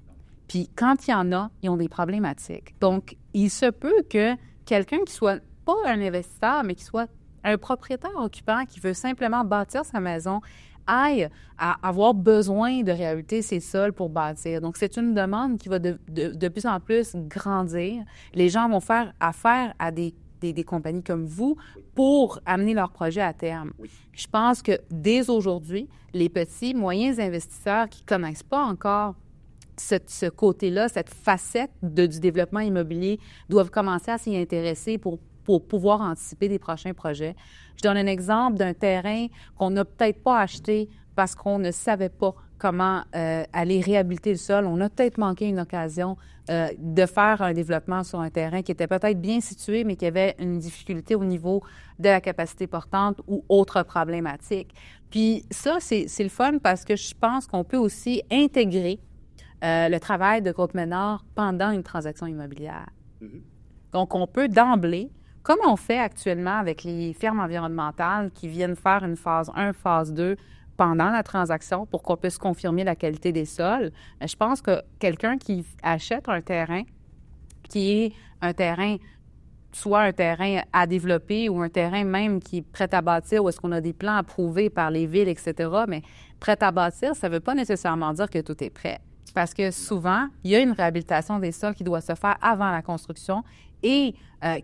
Puis, quand il y en a, ils ont des problématiques. Donc, il se peut que quelqu'un qui soit pas un investisseur, mais qui soit un propriétaire occupant qui veut simplement bâtir sa maison, aille à avoir besoin de réhabiliter ses sols pour bâtir. Donc, c'est une demande qui va de plus en plus grandir. Les gens vont faire affaire à des compagnies comme vous pour amener leur projet à terme. Oui. Je pense que dès aujourd'hui, les petits, moyens investisseurs qui ne connaissent pas encore ce côté-là, cette facette du développement immobilier, doivent commencer à s'y intéresser pour pouvoir anticiper des prochains projets. Je donne un exemple d'un terrain qu'on n'a peut-être pas acheté parce qu'on ne savait pas comment aller réhabiliter le sol. On a peut-être manqué une occasion de faire un développement sur un terrain qui était peut-être bien situé, mais qui avait une difficulté au niveau de la capacité portante ou autre problématique. Puis ça, c'est le fun parce que je pense qu'on peut aussi intégrer le travail de Groupe Ménard pendant une transaction immobilière. Mm-hmm. Donc, on peut d'emblée, comme on fait actuellement avec les firmes environnementales qui viennent faire une phase 1, phase 2 pendant la transaction pour qu'on puisse confirmer la qualité des sols, je pense que quelqu'un qui achète un terrain qui est un terrain, soit un terrain à développer ou un terrain même qui est prêt à bâtir ou est-ce qu'on a des plans approuvés par les villes, etc., mais prêt à bâtir, ça ne veut pas nécessairement dire que tout est prêt. Parce que souvent, il y a une réhabilitation des sols qui doit se faire avant la construction et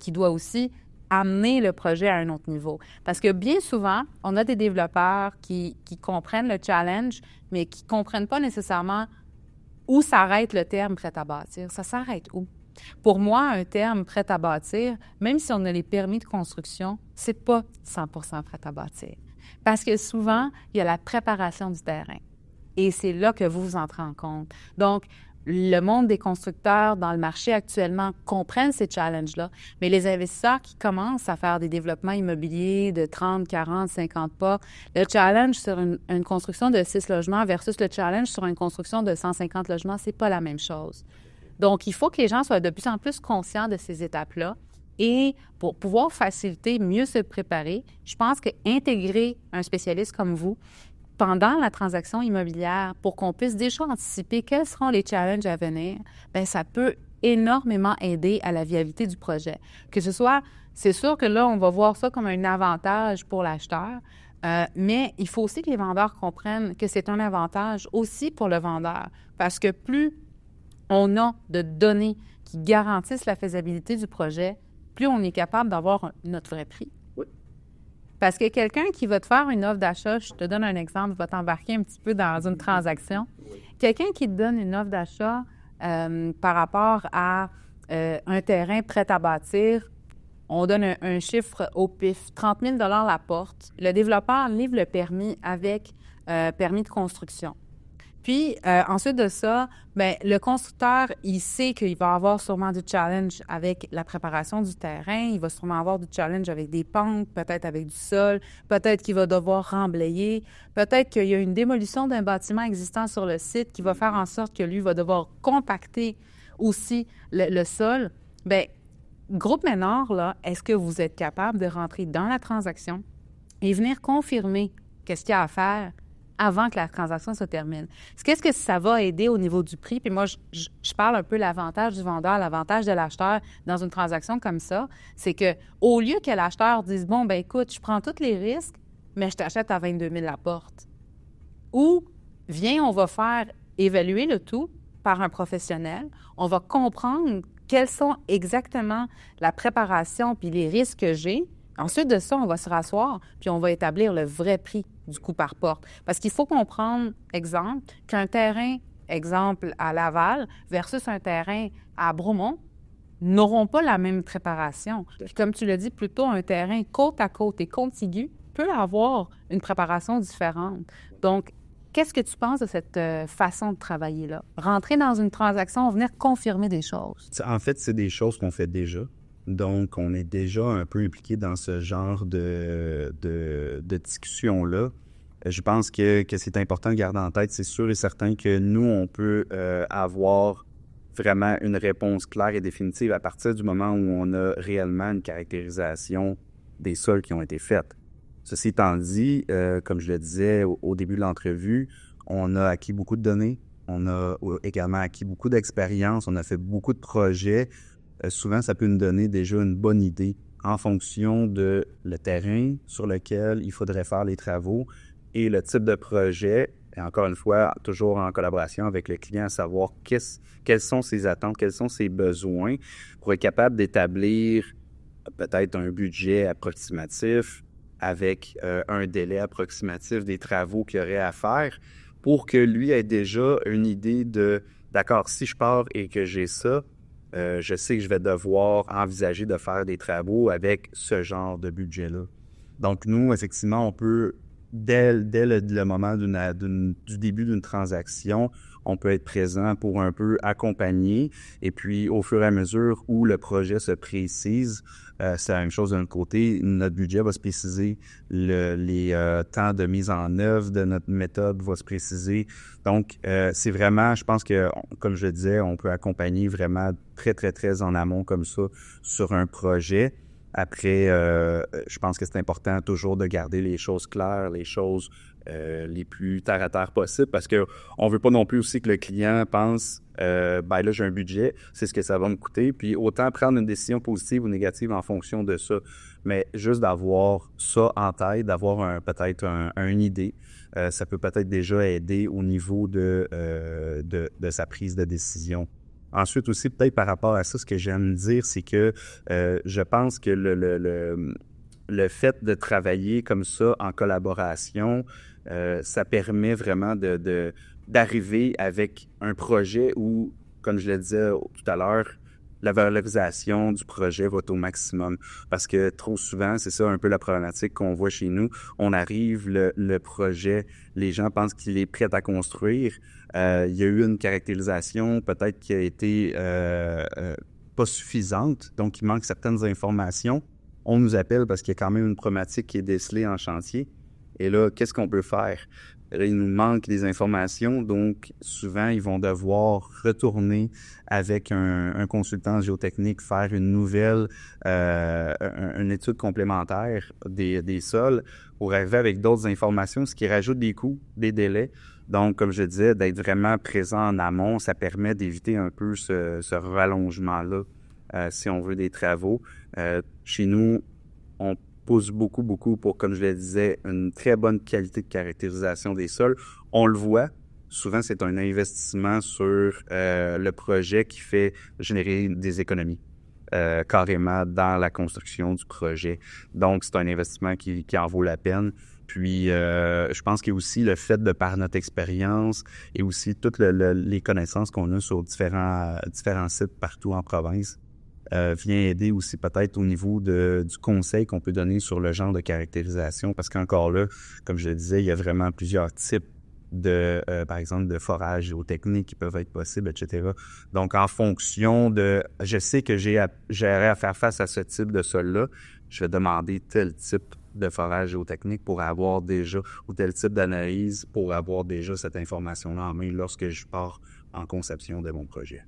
qui doit aussi amener le projet à un autre niveau. Parce que bien souvent, on a des développeurs qui comprennent le challenge, mais qui ne comprennent pas nécessairement où s'arrête le terme prêt à bâtir. Ça s'arrête où? Pour moi, un terme prêt à bâtir, même si on a les permis de construction, c'est pas 100% prêt à bâtir. Parce que souvent, il y a la préparation du terrain. Et c'est là que vous entrez en compte. Donc, le monde des constructeurs dans le marché actuellement comprennent ces challenges-là, mais les investisseurs qui commencent à faire des développements immobiliers de 30, 40, 50 pas, le challenge sur une construction de 6 logements versus le challenge sur une construction de 150 logements, c'est pas la même chose. Donc, il faut que les gens soient de plus en plus conscients de ces étapes-là. Et pour pouvoir faciliter, mieux se préparer, je pense qu'intégrer un spécialiste comme vous pendant la transaction immobilière pour qu'on puisse déjà anticiper quels seront les challenges à venir, bien, ça peut énormément aider à la viabilité du projet. Que ce soit, c'est sûr que là, on va voir ça comme un avantage pour l'acheteur, mais il faut aussi que les vendeurs comprennent que c'est un avantage aussi pour le vendeur. Parce que plus on a de données qui garantissent la faisabilité du projet, plus on est capable d'avoir notre vrai prix. Oui. Parce que quelqu'un qui va te faire une offre d'achat, je te donne un exemple, va t'embarquer un petit peu dans une transaction. Oui. Quelqu'un qui te donne une offre d'achat par rapport à un terrain prêt à bâtir, on donne un chiffre au pif, 30 000 la porte. Le développeur livre le permis avec permis de construction. Puis, ensuite de ça, bien, le constructeur, il sait qu'il va avoir sûrement du challenge avec la préparation du terrain. Il va sûrement avoir du challenge avec des pentes, peut-être avec du sol, peut-être qu'il va devoir remblayer, peut-être qu'il y a une démolition d'un bâtiment existant sur le site qui va faire en sorte que lui va devoir compacter aussi le sol. Bien, Groupe Ménard, là, est-ce que vous êtes capable de rentrer dans la transaction et venir confirmer qu'est-ce qu'il y a à faire avant que la transaction se termine? Qu'est-ce que ça va aider au niveau du prix? Puis moi, je parle un peu l'avantage du vendeur, l'avantage de l'acheteur dans une transaction comme ça, c'est que au lieu que l'acheteur dise, bon, ben écoute, je prends tous les risques, mais je t'achète à 22 000 la porte. Ou, viens, on va faire évaluer le tout par un professionnel, on va comprendre quelles sont exactement la préparation puis les risques que j'ai. Ensuite de ça, on va se rasseoir puis on va établir le vrai prix du coût par porte. Parce qu'il faut comprendre, exemple, qu'un terrain, exemple, à Laval versus un terrain à Bromont n'auront pas la même préparation. Puis comme tu l'as dit, plutôt un terrain côte à côte et contigu peut avoir une préparation différente. Donc, qu'est-ce que tu penses de cette façon de travailler-là? Rentrer dans une transaction, venir confirmer des choses. En fait, c'est des choses qu'on fait déjà. Donc, on est déjà un peu impliqué dans ce genre de discussion-là. Je pense que c'est important de garder en tête, c'est sûr et certain que nous, on peut avoir vraiment une réponse claire et définitive à partir du moment où on a réellement une caractérisation des sols qui ont été faites. Ceci étant dit, comme je le disais au début de l'entrevue, on a acquis beaucoup de données, on a également acquis beaucoup d'expérience, on a fait beaucoup de projets. Souvent, ça peut nous donner déjà une bonne idée en fonction de le terrain sur lequel il faudrait faire les travaux et le type de projet. Et encore une fois, toujours en collaboration avec le client, à savoir quelles sont ses attentes, quels sont ses besoins pour être capable d'établir peut-être un budget approximatif avec un délai approximatif des travaux qu'il y aurait à faire pour que lui ait déjà une idée de, d'accord, si je pars et que j'ai ça, je sais que je vais devoir envisager de faire des travaux avec ce genre de budget-là. Donc, nous, effectivement, on peut, dès le moment du début d'une transaction, on peut être présent pour un peu accompagner. Et puis, au fur et à mesure où le projet se précise, c'est la même chose d'un côté. Notre budget va se préciser, les temps de mise en œuvre de notre méthode va se préciser. Donc, c'est vraiment, je pense que, comme je le disais, on peut accompagner vraiment très, très, très en amont comme ça sur un projet. Après, je pense que c'est important toujours de garder les choses claires, les choses les plus terre à terre possible, parce que on veut pas non plus aussi que le client pense ben là j'ai un budget, c'est ce que ça va me coûter, puis autant prendre une décision positive ou négative en fonction de ça. Mais juste d'avoir ça en tête, d'avoir peut-être une idée, ça peut peut-être déjà aider au niveau de sa prise de décision. Ensuite aussi, peut-être par rapport à ça, ce que j'aime dire, c'est que je pense que le fait de travailler comme ça en collaboration, ça permet vraiment d'arriver avec un projet où, comme je le disais tout à l'heure, la valorisation du projet va être au maximum. Parce que trop souvent, c'est ça un peu la problématique qu'on voit chez nous. On arrive, le projet, les gens pensent qu'il est prêt à construire. Il y a eu une caractérisation peut-être qui a été pas suffisante, donc il manque certaines informations. On nous appelle parce qu'il y a quand même une problématique qui est décelée en chantier. Et là, qu'est-ce qu'on peut faire? Il nous manque des informations, donc souvent, ils vont devoir retourner avec un consultant géotechnique, faire une nouvelle, une étude complémentaire des sols pour arriver avec d'autres informations, ce qui rajoute des coûts, des délais. Donc, comme je disais, d'être vraiment présent en amont, ça permet d'éviter un peu ce rallongement-là, si on veut des travaux. Chez nous, on pousse beaucoup pour, comme je le disais, une très bonne qualité de caractérisation des sols. On le voit souvent c'est un investissement sur le projet qui fait générer des économies. Carrément dans la construction du projet. Donc, c'est un investissement qui en vaut la peine. Puis, je pense qu'il y a aussi le fait de par notre expérience et aussi toutes les connaissances qu'on a sur différents sites partout en province vient aider aussi peut-être au niveau du conseil qu'on peut donner sur le genre de caractérisation. Parce qu'encore là, comme je le disais, il y a vraiment plusieurs types par exemple, de forage géotechnique qui peuvent être possibles, etc. Donc, en fonction je sais que j'aurais à faire face à ce type de sol-là, je vais demander tel type de forage géotechnique pour avoir déjà, ou tel type d'analyse pour avoir déjà cette information-là en main lorsque je pars en conception de mon projet.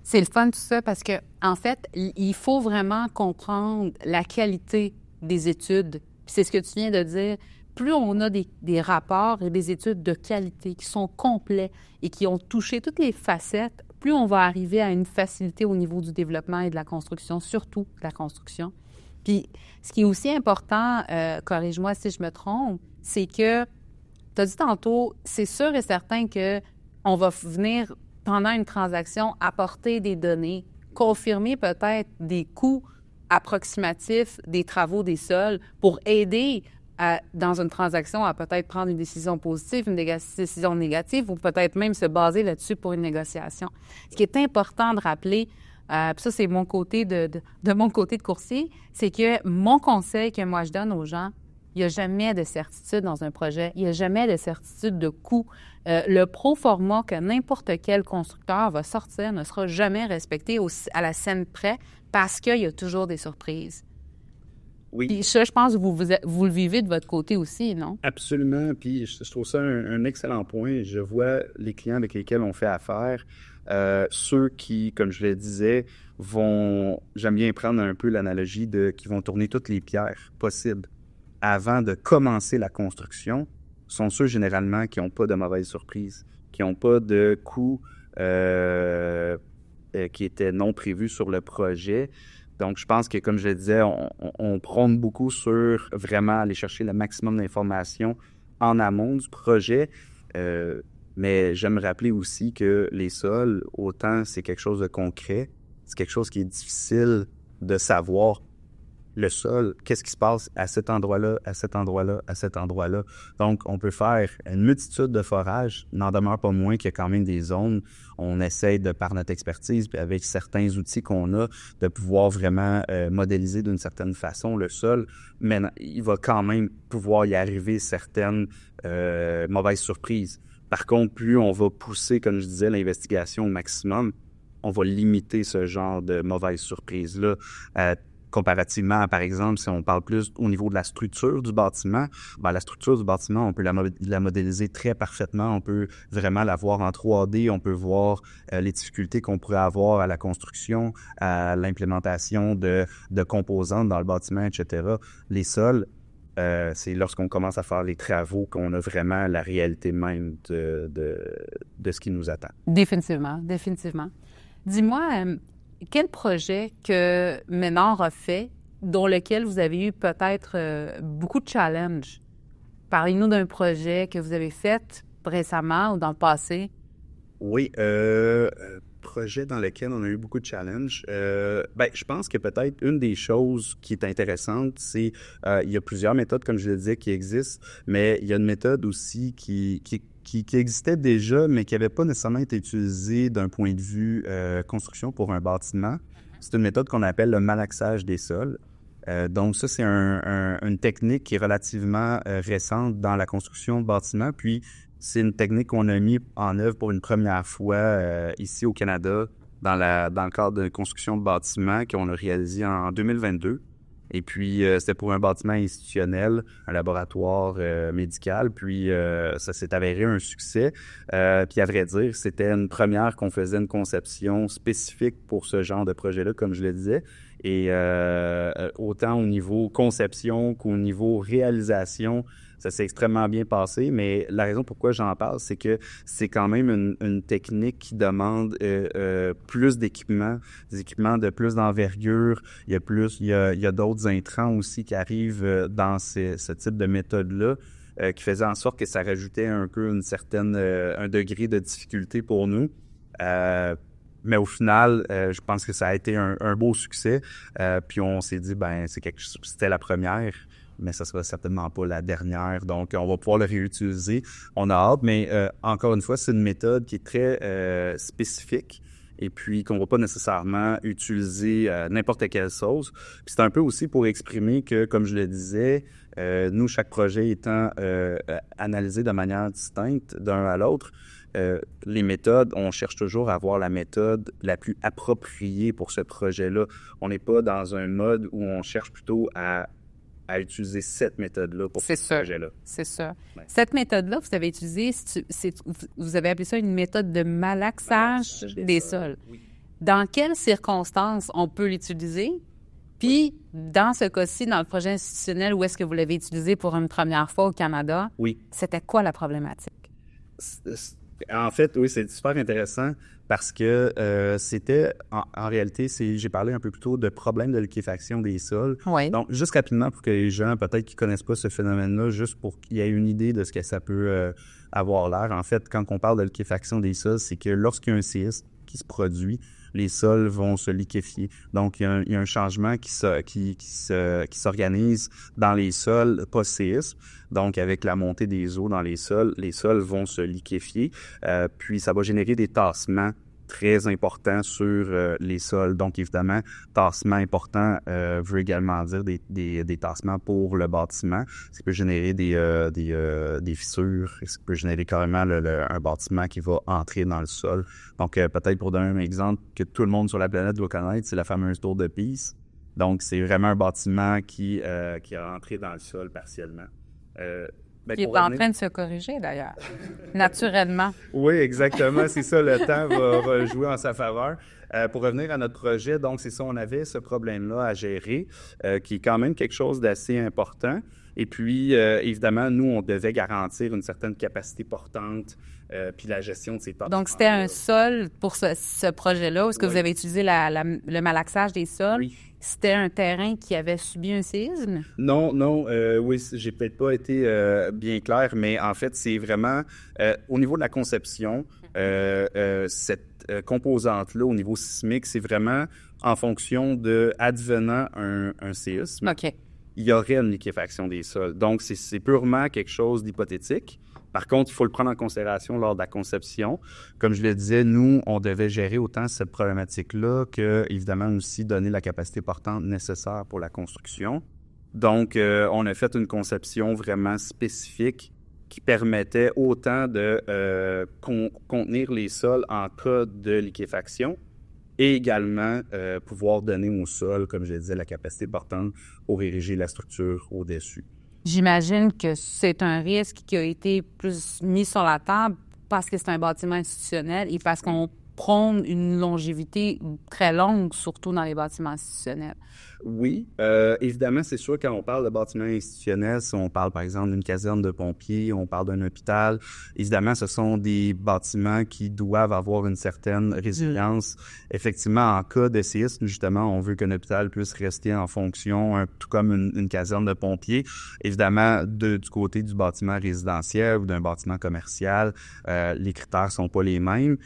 C'est le fun tout ça parce que, en fait, il faut vraiment comprendre la qualité des études. Puis c'est ce que tu viens de dire. Plus on a des rapports et des études de qualité qui sont complets et qui ont touché toutes les facettes, plus on va arriver à une facilité au niveau du développement et de la construction, surtout de la construction. Puis, ce qui est aussi important, corrige-moi si je me trompe, c'est que, tu as dit tantôt, c'est sûr et certain qu'on va venir, pendant une transaction, apporter des données, confirmer peut-être des coûts approximatifs des travaux des sols pour aider dans une transaction, à peut-être prendre une décision positive, une décision négative, ou peut-être même se baser là-dessus pour une négociation. Ce qui est important de rappeler, puis ça, c'est mon côté de mon côté de courtier, c'est que mon conseil que moi je donne aux gens, il n'y a jamais de certitude dans un projet, il n'y a jamais de certitude de coût. Le pro-forma que n'importe quel constructeur va sortir ne sera jamais respecté à la scène près parce qu'il y a toujours des surprises. Oui. Puis ça, je pense que vous le vivez de votre côté aussi, non? Absolument. Puis je trouve ça un excellent point. Je vois les clients avec lesquels on fait affaire, ceux qui, comme je le disais, j'aime bien prendre un peu l'analogie qui vont tourner toutes les pierres possibles avant de commencer la construction, sont ceux généralement qui n'ont pas de mauvaises surprises, qui n'ont pas de coûts qui étaient non prévus sur le projet. Donc, je pense que, comme je le disais, on prône beaucoup sur vraiment aller chercher le maximum d'informations en amont du projet. Mais j'aime rappeler aussi que les sols, autant c'est quelque chose de concret, c'est quelque chose qui est difficile de savoir. Le sol, qu'est-ce qui se passe à cet endroit-là, à cet endroit-là, à cet endroit-là. Donc, on peut faire une multitude de forages, n'en demeure pas moins qu'il y a quand même des zones. On essaie de, par notre expertise, puis avec certains outils qu'on a, de pouvoir vraiment modéliser d'une certaine façon le sol. Mais il va quand même pouvoir y arriver certaines mauvaises surprises. Par contre, plus on va pousser, comme je disais, l'investigation au maximum, on va limiter ce genre de mauvaises surprises-là. Comparativement, par exemple, si on parle plus au niveau de la structure du bâtiment, la structure du bâtiment, on peut la modéliser très parfaitement. On peut vraiment la voir en 3D. On peut voir les difficultés qu'on pourrait avoir à la construction, à l'implémentation de composantes dans le bâtiment, etc. Les sols, c'est lorsqu'on commence à faire les travaux qu'on a vraiment la réalité même de ce qui nous attend. Définitivement, définitivement. Dis-moi, quel projet que Ménard a fait, dans lequel vous avez eu peut-être beaucoup de challenges? Parlez-nous d'un projet que vous avez fait récemment ou dans le passé. Oui, projet dans lequel on a eu beaucoup de challenges. Je pense que peut-être une des choses qui est intéressante, c'est il y a plusieurs méthodes, comme je le disais, qui existent, mais il y a une méthode aussi qui existait déjà, mais qui n'avait pas nécessairement été utilisée d'un point de vue construction pour un bâtiment. C'est une méthode qu'on appelle le malaxage des sols. Donc ça, c'est une technique qui est relativement récente dans la construction de bâtiments. Puis, c'est une technique qu'on a mis en œuvre pour une première fois ici au Canada dans le cadre de construction de bâtiments qu'on a réalisé en 2022. Et puis, c'était pour un bâtiment institutionnel, un laboratoire médical. Puis, ça s'est avéré un succès. Puis, à vrai dire, c'était une première qu'on faisait une conception spécifique pour ce genre de projet-là, comme je le disais. Et autant au niveau conception qu'au niveau réalisation, ça s'est extrêmement bien passé, mais la raison pourquoi j'en parle, c'est que c'est quand même une technique qui demande plus d'équipements, des équipements de plus d'envergure. Il y a d'autres intrants aussi qui arrivent dans ce type de méthode-là. qui faisait en sorte que ça rajoutait un peu un degré de difficulté pour nous. Mais au final, je pense que ça a été un beau succès. Puis on s'est dit, c'était la première, mais ça sera certainement pas la dernière. Donc, on va pouvoir le réutiliser. On a hâte, mais encore une fois, c'est une méthode qui est très spécifique et puis qu'on va pas nécessairement utiliser n'importe quelle sauce. Puis c'est un peu aussi pour exprimer que, comme je le disais, nous, chaque projet étant analysé de manière distincte d'un à l'autre, les méthodes, on cherche toujours à avoir la méthode la plus appropriée pour ce projet-là. On n'est pas dans un mode où on cherche plutôt à utiliser cette méthode-là pour ce projet-là. C'est ça. Ouais. Cette méthode-là, vous avez utilisé, vous avez appelé ça une méthode de malaxage des sols. Oui. Dans quelles circonstances on peut l'utiliser? Puis, dans ce cas-ci, dans le projet institutionnel, où est-ce que vous l'avez utilisé pour une première fois au Canada? Oui. C'était quoi la problématique? En fait, oui, c'est super intéressant parce que c'était, en réalité, j'ai parlé un peu plus tôt de problème de liquéfaction des sols. Oui. Donc, juste rapidement pour que les gens, peut-être qui connaissent pas ce phénomène-là, juste pour qu'il y ait une idée de ce que ça peut avoir l'air. En fait, quand on parle de liquéfaction des sols, c'est que lorsqu'il y a un séisme qui se produit, les sols vont se liquéfier. Donc, il y a un changement qui s'organise dans les sols post-séisme. Donc, avec la montée des eaux dans les sols vont se liquéfier. Puis, ça va générer des tassements très importants sur les sols. Donc, évidemment, tassement important veut également dire des tassements pour le bâtiment. Ça peut générer des fissures. Ça peut générer carrément un bâtiment qui va entrer dans le sol. Donc, peut-être pour donner un exemple que tout le monde sur la planète doit connaître, c'est la fameuse tour de Pise. Donc, c'est vraiment un bâtiment qui a entré dans le sol partiellement. Qui est en train de se corriger, d'ailleurs, naturellement. Oui, exactement. C'est ça, le temps va jouer en sa faveur. Pour revenir à notre projet, donc c'est ça, on avait ce problème-là à gérer, qui est quand même quelque chose d'assez important. Et puis, évidemment, nous, on devait garantir une certaine capacité portante, puis la gestion de ces tassements. Donc, c'était un sol pour ce projet-là, où est-ce que vous avez utilisé le malaxage des sols? Oui. C'était un terrain qui avait subi un séisme? Non, oui, j'ai peut-être pas été bien clair, mais en fait, c'est vraiment au niveau de la conception, cette composante-là, au niveau sismique, c'est vraiment en fonction de advenant un séisme. OK. Il y aurait une liquéfaction des sols. Donc, c'est purement quelque chose d'hypothétique. Par contre, il faut le prendre en considération lors de la conception. Comme je le disais, nous, on devait gérer autant cette problématique-là que, évidemment, aussi donner la capacité portante nécessaire pour la construction. Donc, on a fait une conception vraiment spécifique qui permettait autant de contenir les sols en cas de liquéfaction et également pouvoir donner au sol, comme je le disais, la capacité portante pour ériger la structure au-dessus. J'imagine que c'est un risque qui a été plus mis sur la table parce que c'est un bâtiment institutionnel et parce qu'on prône une longévité très longue, surtout dans les bâtiments institutionnels. Oui, évidemment, c'est sûr, quand on parle de bâtiments institutionnels, si on parle par exemple d'une caserne de pompiers, on parle d'un hôpital, évidemment, ce sont des bâtiments qui doivent avoir une certaine résilience. Effectivement, en cas de séisme, justement, on veut qu'un hôpital puisse rester en fonction, tout comme une caserne de pompiers. Évidemment, du côté du bâtiment résidentiel ou d'un bâtiment commercial, les critères sont pas les mêmes.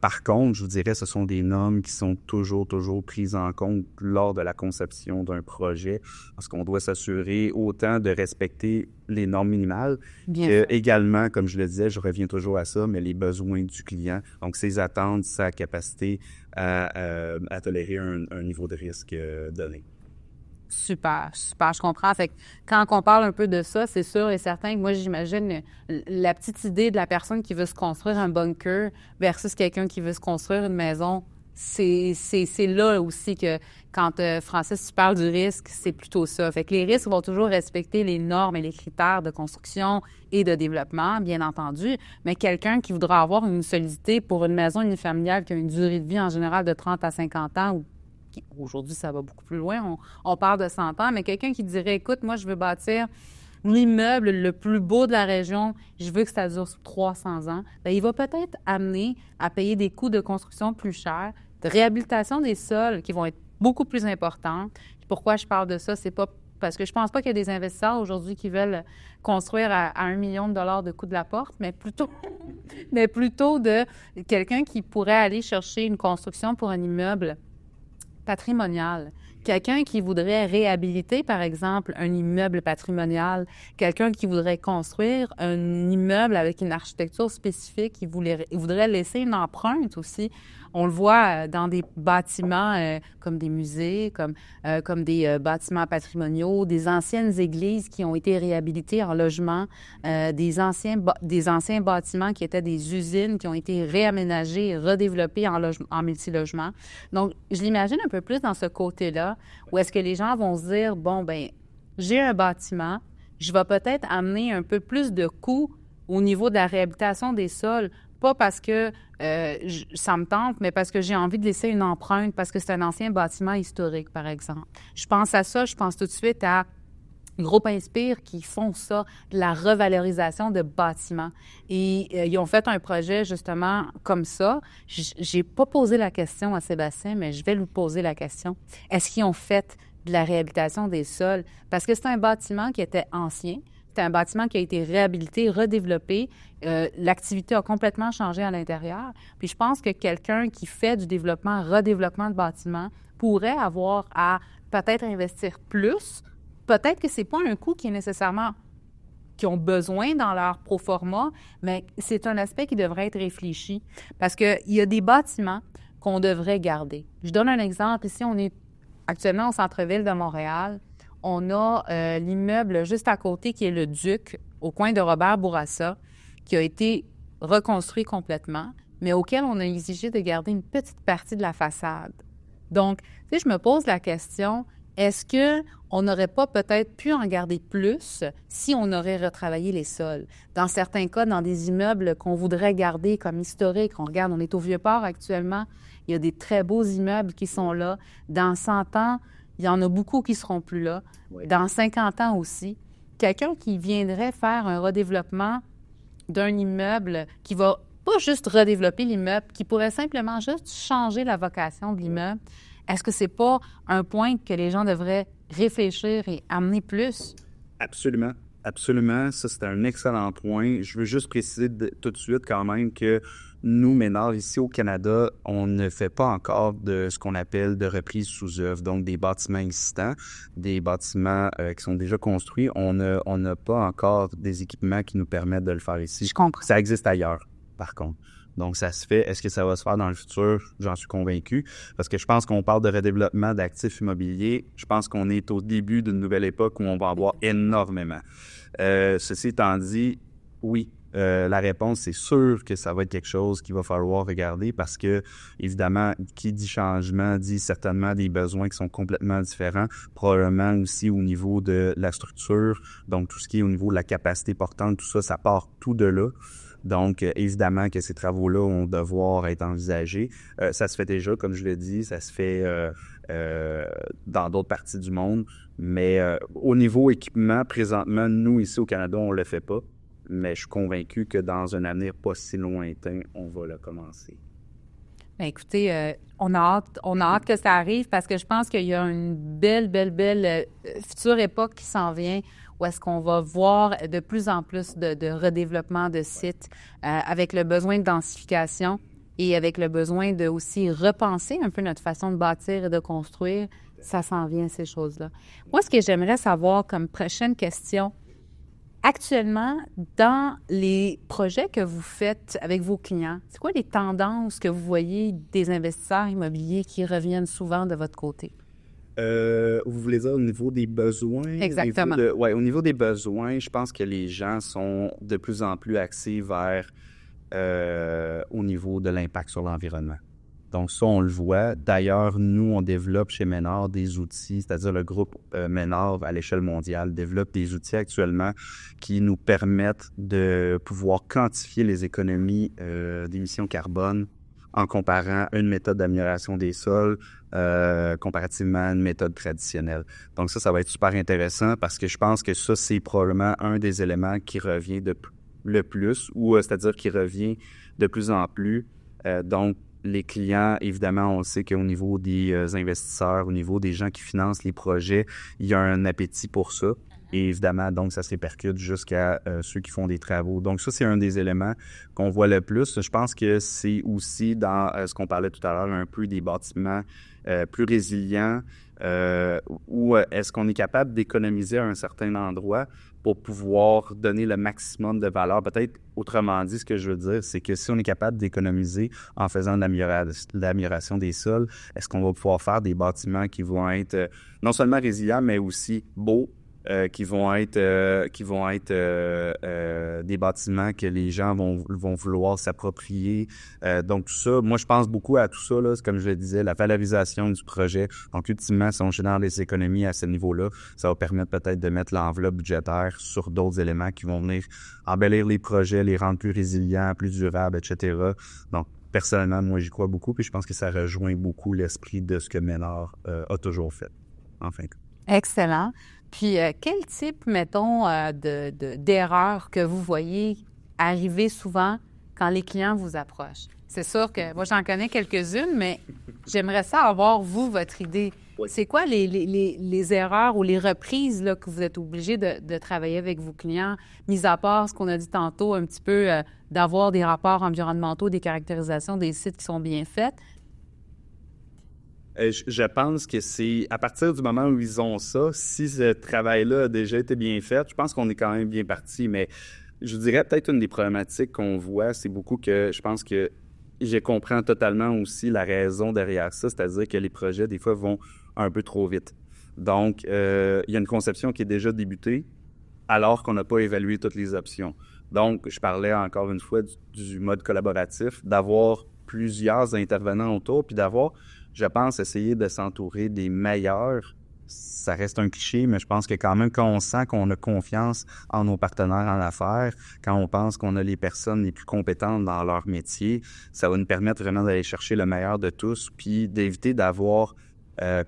Par contre, je vous dirais, ce sont des normes qui sont toujours prises en compte lors de la conception d'un projet, parce qu'on doit s'assurer autant de respecter les normes minimales que également, comme je le disais, je reviens toujours à ça, mais les besoins du client, donc ses attentes, sa capacité à tolérer un niveau de risque donné. Super, je comprends. Fait que quand on parle un peu de ça, c'est sûr et certain que moi, j'imagine la petite idée de la personne qui veut se construire un bunker versus quelqu'un qui veut se construire une maison. C'est là aussi que quand Francis, tu parles du risque, c'est plutôt ça. Fait que les risques vont toujours respecter les normes et les critères de construction et de développement, bien entendu, mais quelqu'un qui voudra avoir une solidité pour une maison unifamiliale qui a une durée de vie en général de 30 à 50 ans, ou aujourd'hui, ça va beaucoup plus loin, on parle de 100 ans, mais quelqu'un qui dirait, écoute, moi, je veux bâtir l'immeuble le plus beau de la région, je veux que ça dure 300 ans, bien, il va peut-être amener à payer des coûts de construction plus chers, de réhabilitation des sols qui vont être beaucoup plus importants. Pourquoi je parle de ça? C'est pas parce que je pense pas qu'il y a des investisseurs aujourd'hui qui veulent construire à 1 million de dollars de coût de la porte, mais plutôt de quelqu'un qui pourrait aller chercher une construction pour un immeuble patrimonial. Quelqu'un qui voudrait réhabiliter, par exemple, un immeuble patrimonial, quelqu'un qui voudrait construire un immeuble avec une architecture spécifique, il voudrait laisser une empreinte aussi. On le voit dans des bâtiments comme des musées, comme des bâtiments patrimoniaux, des anciennes églises qui ont été réhabilitées en logement, des anciens bâtiments qui étaient des usines qui ont été réaménagés et redéveloppés en multilogement. Donc, je l'imagine un peu plus dans ce côté-là, où est-ce que les gens vont se dire, bon, ben j'ai un bâtiment, je vais peut-être amener un peu plus de coûts au niveau de la réhabilitation des sols, pas parce que ça me tente, mais parce que j'ai envie de laisser une empreinte, parce que c'est un ancien bâtiment historique, par exemple. Je pense à ça, je pense tout de suite à Groupe Inspire qui font ça, de la revalorisation de bâtiments. Et ils ont fait un projet justement comme ça. J'ai pas posé la question à Sébastien, mais je vais lui poser la question. Est-ce qu'ils ont fait de la réhabilitation des sols? Parce que c'est un bâtiment qui était ancien. C'est un bâtiment qui a été réhabilité, redéveloppé. L'activité a complètement changé à l'intérieur. Puis je pense que quelqu'un qui fait du développement, redéveloppement de bâtiments pourrait avoir à peut-être investir plus. Peut-être que c'est pas un coût qui est nécessairement qu'ils ont besoin dans leur proforma, mais c'est un aspect qui devrait être réfléchi parce qu'il y a des bâtiments qu'on devrait garder. Je donne un exemple. Ici, on est actuellement au centre-ville de Montréal. On a l'immeuble juste à côté qui est le Duc, au coin de Robert Bourassa, qui a été reconstruit complètement, mais auquel on a exigé de garder une petite partie de la façade. Donc, tu sais, je me pose la question, est-ce qu'on n'aurait pas peut-être pu en garder plus si on aurait retravaillé les sols? Dans certains cas, dans des immeubles qu'on voudrait garder comme historiques, on regarde, on est au Vieux-Port actuellement, il y a des très beaux immeubles qui sont là. Dans 100 ans, il y en a beaucoup qui ne seront plus là. Oui. Dans 50 ans aussi. Quelqu'un qui viendrait faire un redéveloppement d'un immeuble qui va pas juste redévelopper l'immeuble, qui pourrait simplement juste changer la vocation de l'immeuble, est-ce que c'est pas un point que les gens devraient réfléchir et amener plus? Absolument. Absolument. Ça, c'est un excellent point. Je veux juste préciser tout de suite quand même que nous, Ménard, ici au Canada, on ne fait pas encore de ce qu'on appelle de reprise sous œuvre, donc des bâtiments existants, des bâtiments qui sont déjà construits. On n'a pas encore des équipements qui nous permettent de le faire ici. Je comprends. Ça existe ailleurs, par contre. Donc, ça se fait. Est-ce que ça va se faire dans le futur? J'en suis convaincu. Parce que je pense qu'on parle de redéveloppement d'actifs immobiliers. Je pense qu'on est au début d'une nouvelle époque où on va en voir énormément. Ceci étant dit, oui, la réponse, c'est sûr que ça va être quelque chose qu'il va falloir regarder parce que, évidemment, qui dit changement dit certainement des besoins qui sont complètement différents, probablement aussi au niveau de la structure, donc tout ce qui est au niveau de la capacité portante, tout ça, ça part tout de là. Donc, évidemment que ces travaux-là vont devoir être envisagés. Ça se fait déjà, comme je l'ai dit, ça se fait dans d'autres parties du monde. Mais au niveau équipement, présentement, nous, ici au Canada, on ne le fait pas. Mais je suis convaincu que dans un avenir pas si lointain, on va le commencer. Bien, écoutez, on a hâte que ça arrive parce que je pense qu'il y a une belle future époque qui s'en vient où est-ce qu'on va voir de plus en plus de redéveloppement de sites avec le besoin de densification et avec le besoin de aussi repenser un peu notre façon de bâtir et de construire. Ça s'en vient, ces choses-là. Moi, ce que j'aimerais savoir comme prochaine question, actuellement, dans les projets que vous faites avec vos clients, c'est quoi les tendances que vous voyez des investisseurs immobiliers qui reviennent souvent de votre côté? Vous voulez dire au niveau des besoins? Exactement. Oui, au niveau des besoins, je pense que les gens sont de plus en plus axés vers au niveau de l'impact sur l'environnement. Donc ça, on le voit. D'ailleurs, nous, on développe chez Ménard des outils, c'est-à-dire le groupe Ménard à l'échelle mondiale développe des outils actuellement qui nous permettent de pouvoir quantifier les économies d'émissions carbone en comparant une méthode d'amélioration des sols comparativement à une méthode traditionnelle. Donc ça va être super intéressant parce que je pense que ça, c'est probablement un des éléments qui revient le plus, ou c'est-à-dire qui revient de plus en plus. Donc, les clients, évidemment, on sait qu'au niveau des investisseurs, au niveau des gens qui financent les projets, il y a un appétit pour ça. Et évidemment, donc, ça se répercute jusqu'à ceux qui font des travaux. Donc, ça, c'est un des éléments qu'on voit le plus. Je pense que c'est aussi dans ce qu'on parlait tout à l'heure, un peu des bâtiments plus résilients, où est-ce qu'on est capable d'économiser à un certain endroit pour pouvoir donner le maximum de valeur. Peut-être, autrement dit, ce que je veux dire, c'est que si on est capable d'économiser en faisant de l'amélioration des sols, est-ce qu'on va pouvoir faire des bâtiments qui vont être non seulement résilients, mais aussi beaux, qui vont être des bâtiments que les gens vont vouloir s'approprier. Donc, tout ça, moi, je pense beaucoup à tout ça, là, comme je le disais, la valorisation du projet. Donc, ultimement, si on génère des économies à ce niveau-là, ça va permettre peut-être de mettre l'enveloppe budgétaire sur d'autres éléments qui vont venir embellir les projets, les rendre plus résilients, plus durables, etc. Donc, personnellement, moi, j'y crois beaucoup, puis je pense que ça rejoint beaucoup l'esprit de ce que Ménard a toujours fait, en fin de compte. Excellent. Puis, quel type, mettons, d'erreurs que vous voyez arriver souvent quand les clients vous approchent? C'est sûr que moi, j'en connais quelques-unes, mais j'aimerais ça avoir, vous, votre idée. Oui. C'est quoi les erreurs ou les reprises là, que vous êtes obligés de travailler avec vos clients, mis à part ce qu'on a dit tantôt, un petit peu d'avoir des rapports environnementaux, des caractérisations des sites qui sont bien faites? Je pense que c'est à partir du moment où ils ont ça, si ce travail-là a déjà été bien fait, je pense qu'on est quand même bien parti. Mais je dirais peut-être une des problématiques qu'on voit, c'est beaucoup que je pense que je comprends totalement aussi la raison derrière ça, c'est-à-dire que les projets, des fois, vont un peu trop vite. Donc, il y a une conception qui est déjà débutée alors qu'on n'a pas évalué toutes les options. Donc, je parlais encore une fois du mode collaboratif, d'avoir plusieurs intervenants autour, puis d'avoir, je pense, essayer de s'entourer des meilleurs. Ça reste un cliché, mais je pense que quand même, quand on sent qu'on a confiance en nos partenaires en affaires, quand on pense qu'on a les personnes les plus compétentes dans leur métier, ça va nous permettre vraiment d'aller chercher le meilleur de tous, puis d'éviter d'avoir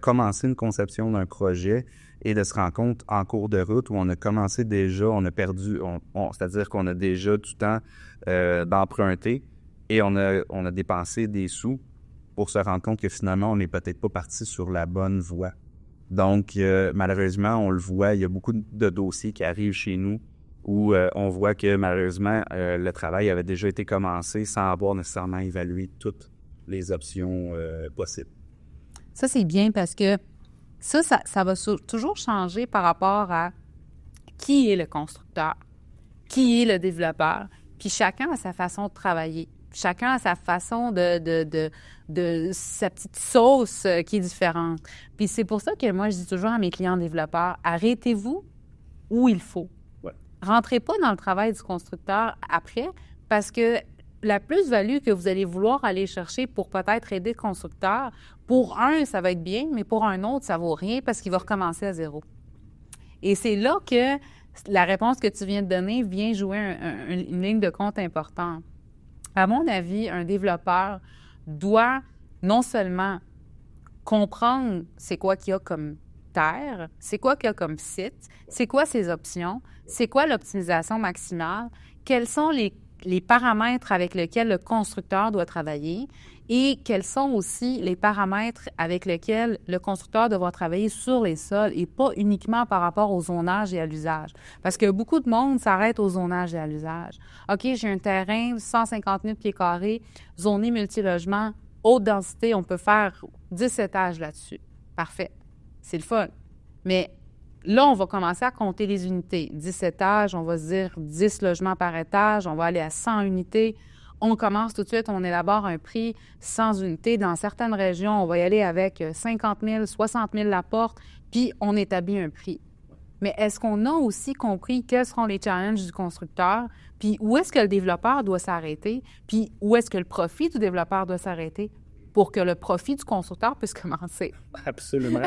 commencé une conception d'un projet et de se rendre compte en cours de route où on a commencé déjà, on a perdu, c'est-à-dire qu'on a déjà du temps d'emprunter et on a dépensé des sous pour se rendre compte que finalement, on n'est peut-être pas parti sur la bonne voie. Donc, malheureusement, on le voit, il y a beaucoup de dossiers qui arrivent chez nous où on voit que malheureusement, le travail avait déjà été commencé sans avoir nécessairement évalué toutes les options possibles. Ça, c'est bien parce que ça va toujours changer par rapport à qui est le constructeur, qui est le développeur, puis chacun a sa façon de travailler. Chacun a sa façon de sa petite sauce qui est différente. Puis c'est pour ça que moi, je dis toujours à mes clients développeurs, arrêtez-vous où il faut. Ouais. Rentrez pas dans le travail du constructeur après, parce que la plus-value que vous allez vouloir aller chercher pour peut-être aider le constructeur, pour un, ça va être bien, mais pour un autre, ça vaut rien parce qu'il va recommencer à zéro. Et c'est là que la réponse que tu viens de donner vient jouer une ligne de compte importante. À mon avis, un développeur doit non seulement comprendre c'est quoi qu'il y a comme terre, c'est quoi qu'il y a comme site, c'est quoi ses options, c'est quoi l'optimisation maximale, quels sont les paramètres avec lesquels le constructeur doit travailler et quels sont aussi les paramètres avec lesquels le constructeur devra travailler sur les sols et pas uniquement par rapport au zonage et à l'usage. Parce que beaucoup de monde s'arrête au zonage et à l'usage. OK, j'ai un terrain, 150 000 pieds carrés, zoné multilogement, haute densité, on peut faire 10 étages là-dessus. Parfait. C'est le fun. Mais là, on va commencer à compter les unités. 10 étages, on va se dire 10 logements par étage, on va aller à 100 unités. On commence tout de suite, on élabore un prix 100 unités. Dans certaines régions, on va y aller avec 50 000, 60 000 la porte, puis on établit un prix. Mais est-ce qu'on a aussi compris quels seront les challenges du constructeur, puis où est-ce que le développeur doit s'arrêter, puis où est-ce que le profit du développeur doit s'arrêter pour que le profit du constructeur puisse commencer? Absolument.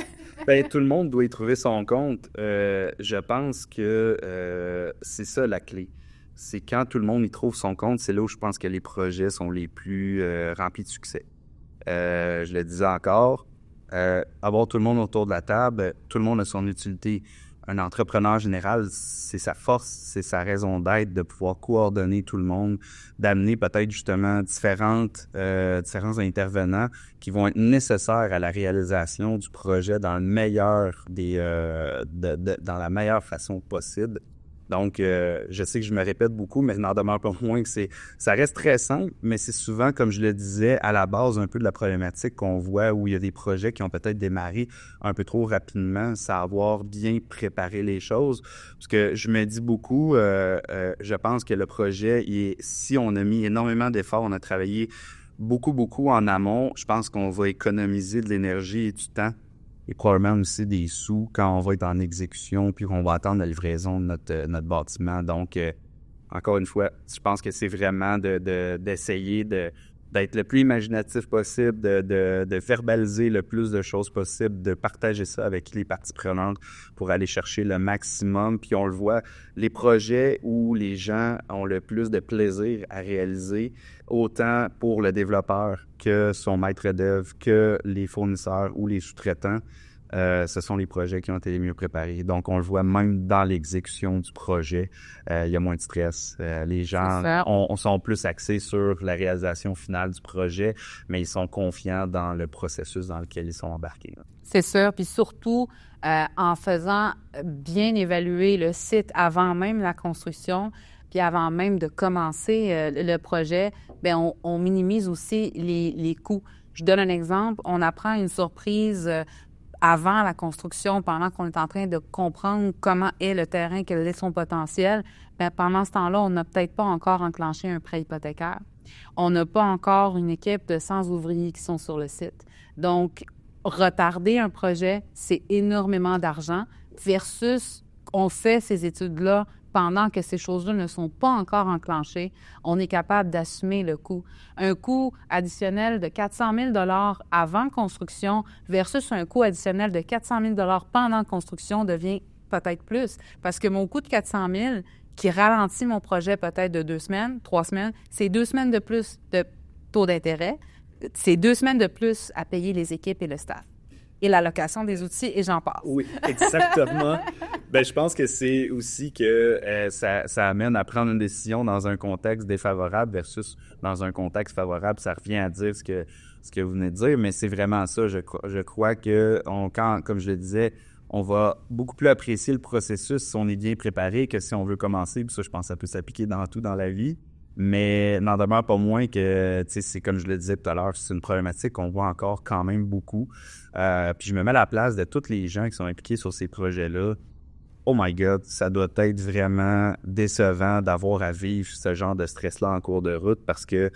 Bien, tout le monde doit y trouver son compte. Je pense que c'est ça la clé. C'est quand tout le monde y trouve son compte, c'est là où je pense que les projets sont les plus remplis de succès. Je le disais encore, avoir tout le monde autour de la table, tout le monde a son utilité. un entrepreneur général, c'est sa force, c'est sa raison d'être de pouvoir coordonner tout le monde, d'amener peut-être justement différents intervenants qui vont être nécessaires à la réalisation du projet dans le meilleur dans la meilleure façon possible. Donc, je sais que je me répète beaucoup, mais il n'en demeure pas moins que ça reste très simple, mais c'est souvent, comme je le disais, à la base un peu de la problématique qu'on voit où il y a des projets qui ont peut-être démarré un peu trop rapidement, savoir bien préparer les choses. Parce que je me dis beaucoup, je pense que le projet, si on a mis énormément d'efforts, on a travaillé beaucoup en amont, je pense qu'on va économiser de l'énergie et du temps. Et probablement aussi des sous quand on va être en exécution puis qu'on va attendre la livraison de notre bâtiment. Donc, encore une fois, je pense que c'est vraiment d'essayer d'être le plus imaginatif possible, de verbaliser le plus de choses possible, de partager ça avec les parties prenantes pour aller chercher le maximum. Puis on le voit, les projets où les gens ont le plus de plaisir à réaliser, autant pour le développeur que son maître d'œuvre, que les fournisseurs ou les sous-traitants, ce sont les projets qui ont été les mieux préparés. Donc, on le voit même dans l'exécution du projet. Il y a moins de stress. Les gens sont plus axés sur la réalisation finale du projet, mais ils sont confiants dans le processus dans lequel ils sont embarqués. C'est sûr. Puis surtout, en faisant bien évaluer le site avant même la construction, puis avant même de commencer le projet, bien, on minimise aussi les coûts. Je donne un exemple. On apprend une surprise avant la construction, pendant qu'on est en train de comprendre comment est le terrain, quel est son potentiel. Bien, pendant ce temps-là, on n'a peut-être pas encore enclenché un prêt hypothécaire. On n'a pas encore une équipe de 100 ouvriers qui sont sur le site. Donc, retarder un projet, c'est énormément d'argent versus on fait ces études-là pendant que ces choses-là ne sont pas encore enclenchées, on est capable d'assumer le coût. Un coût additionnel de 400 000 avant construction versus un coût additionnel de 400 000 pendant construction devient peut-être plus. Parce que mon coût de 400 000 qui ralentit mon projet peut-être de 2 semaines, 3 semaines, c'est 2 semaines de plus de taux d'intérêt, c'est 2 semaines de plus à payer les équipes et le staff. Et la location des outils, et j'en passe. Oui, exactement. Ben, je pense que c'est aussi que ça amène à prendre une décision dans un contexte défavorable versus dans un contexte favorable. Ça revient à dire ce que vous venez de dire, mais c'est vraiment ça. Je crois que, comme je le disais, on va beaucoup plus apprécier le processus si on est bien préparé que si on veut commencer. Puis ça, je pense que ça peut s'appliquer dans tout dans la vie. Mais n'en demeure pas moins que, tu sais, c'est comme je le disais tout à l'heure, c'est une problématique qu'on voit encore quand même beaucoup. Puis je me mets à la place de tous les gens qui sont impliqués sur ces projets-là. Oh my God, ça doit être vraiment décevant d'avoir à vivre ce genre de stress-là en cours de route parce que,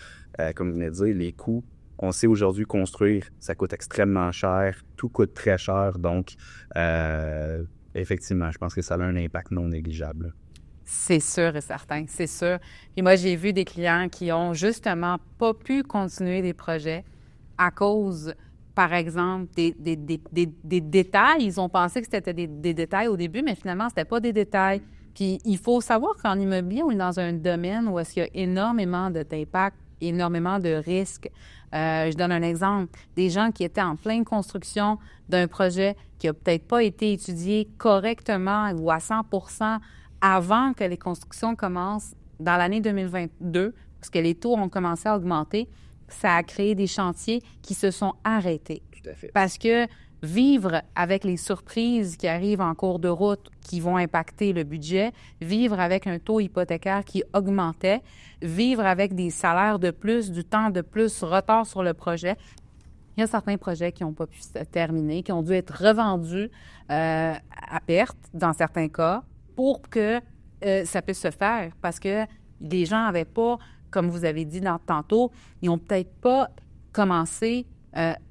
comme vous venez de dire, les coûts, on sait aujourd'hui construire, ça coûte extrêmement cher, tout coûte très cher. Donc, effectivement, je pense que ça a un impact non négligeable. C'est sûr et certain, c'est sûr. Puis moi, j'ai vu des clients qui ont justement pas pu continuer des projets à cause, par exemple, des détails. Ils ont pensé que c'était des détails au début, mais finalement, c'était pas des détails. Puis il faut savoir qu'en immobilier, on est dans un domaine où est-ce qu'il y a énormément d'impact, énormément de risques. Je donne un exemple. Des gens qui étaient en pleine construction d'un projet qui a peut-être pas été étudié correctement ou à 100% avant que les constructions commencent dans l'année 2022, parce que les taux ont commencé à augmenter, ça a créé des chantiers qui se sont arrêtés. Tout à fait. Parce que vivre avec les surprises qui arrivent en cours de route qui vont impacter le budget, vivre avec un taux hypothécaire qui augmentait, vivre avec des salaires de plus, du temps de plus, retard sur le projet. Il y a certains projets qui n'ont pas pu se terminer, qui ont dû être revendus à perte dans certains cas, pour que ça puisse se faire, parce que les gens n'avaient pas, comme vous avez dit tantôt, ils n'ont peut-être pas commencé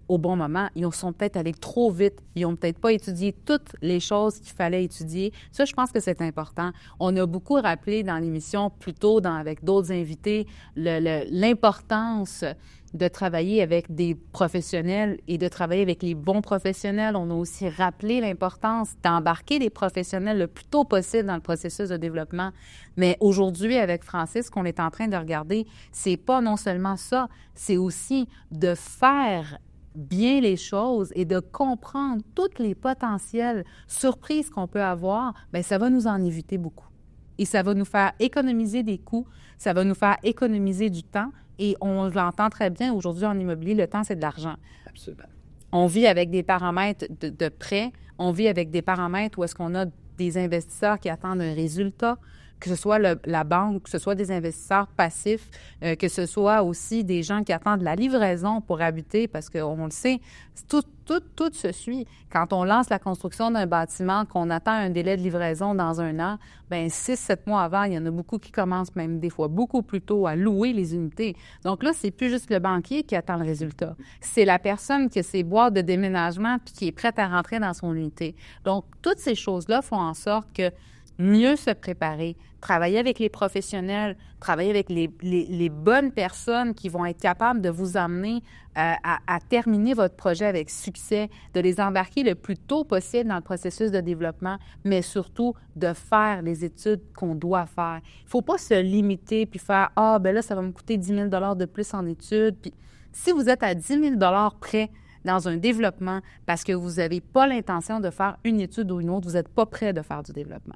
au bon moment. Ils sont peut-être allés trop vite. Ils n'ont peut-être pas étudié toutes les choses qu'il fallait étudier. Ça, je pense que c'est important. On a beaucoup rappelé dans l'émission, plus tôt avec d'autres invités, l'importance de travailler avec des professionnels et de travailler avec les bons professionnels. On a aussi rappelé l'importance d'embarquer les professionnels le plus tôt possible dans le processus de développement. Mais aujourd'hui, avec Francis, ce qu'on est en train de regarder, c'est pas non seulement ça, c'est aussi de faire bien les choses et de comprendre toutes les potentielles surprises qu'on peut avoir, bien, ça va nous en éviter beaucoup. Et ça va nous faire économiser des coûts, ça va nous faire économiser du temps. Et on l'entend très bien aujourd'hui en immobilier, le temps, c'est de l'argent. Absolument. On vit avec des paramètres de prêt, on vit avec des paramètres où est-ce qu'on a des investisseurs qui attendent un résultat, que ce soit la banque, que ce soit des investisseurs passifs, que ce soit aussi des gens qui attendent la livraison pour habiter, parce qu'on le sait, tout se suit. Quand on lance la construction d'un bâtiment, qu'on attend un délai de livraison dans 1 an, bien 6-7 mois avant, il y en a beaucoup qui commencent même des fois beaucoup plus tôt à louer les unités. Donc là, c'est plus juste le banquier qui attend le résultat. C'est la personne qui a ses boîtes de déménagement puis qui est prête à rentrer dans son unité. Donc, toutes ces choses-là font en sorte que mieux se préparer, travailler avec les professionnels, travailler avec les bonnes personnes qui vont être capables de vous amener à terminer votre projet avec succès, de les embarquer le plus tôt possible dans le processus de développement, mais surtout de faire les études qu'on doit faire. Il ne faut pas se limiter puis faire « Ah, ben là, ça va me coûter 10 000 $ de plus en études. » Puis si vous êtes à 10 000 $ près dans un développement parce que vous n'avez pas l'intention de faire une étude ou une autre, vous n'êtes pas prêt de faire du développement.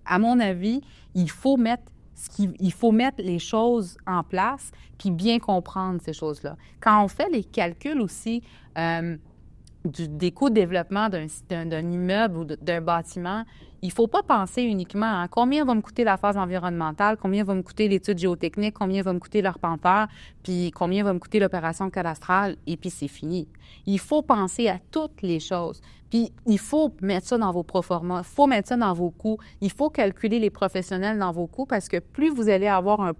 À mon avis, il faut mettre les choses en place puis bien comprendre ces choses-là. Quand on fait les calculs aussi des coûts de développement d'un immeuble ou d'un bâtiment, il ne faut pas penser uniquement à combien va me coûter la phase environnementale, combien va me coûter l'étude géotechnique, combien va me coûter l'arpenteur, puis combien va me coûter l'opération cadastrale, et puis c'est fini. Il faut penser à toutes les choses. Puis il faut mettre ça dans vos proformas, il faut mettre ça dans vos coûts, il faut calculer les professionnels dans vos coûts parce que plus vous allez avoir un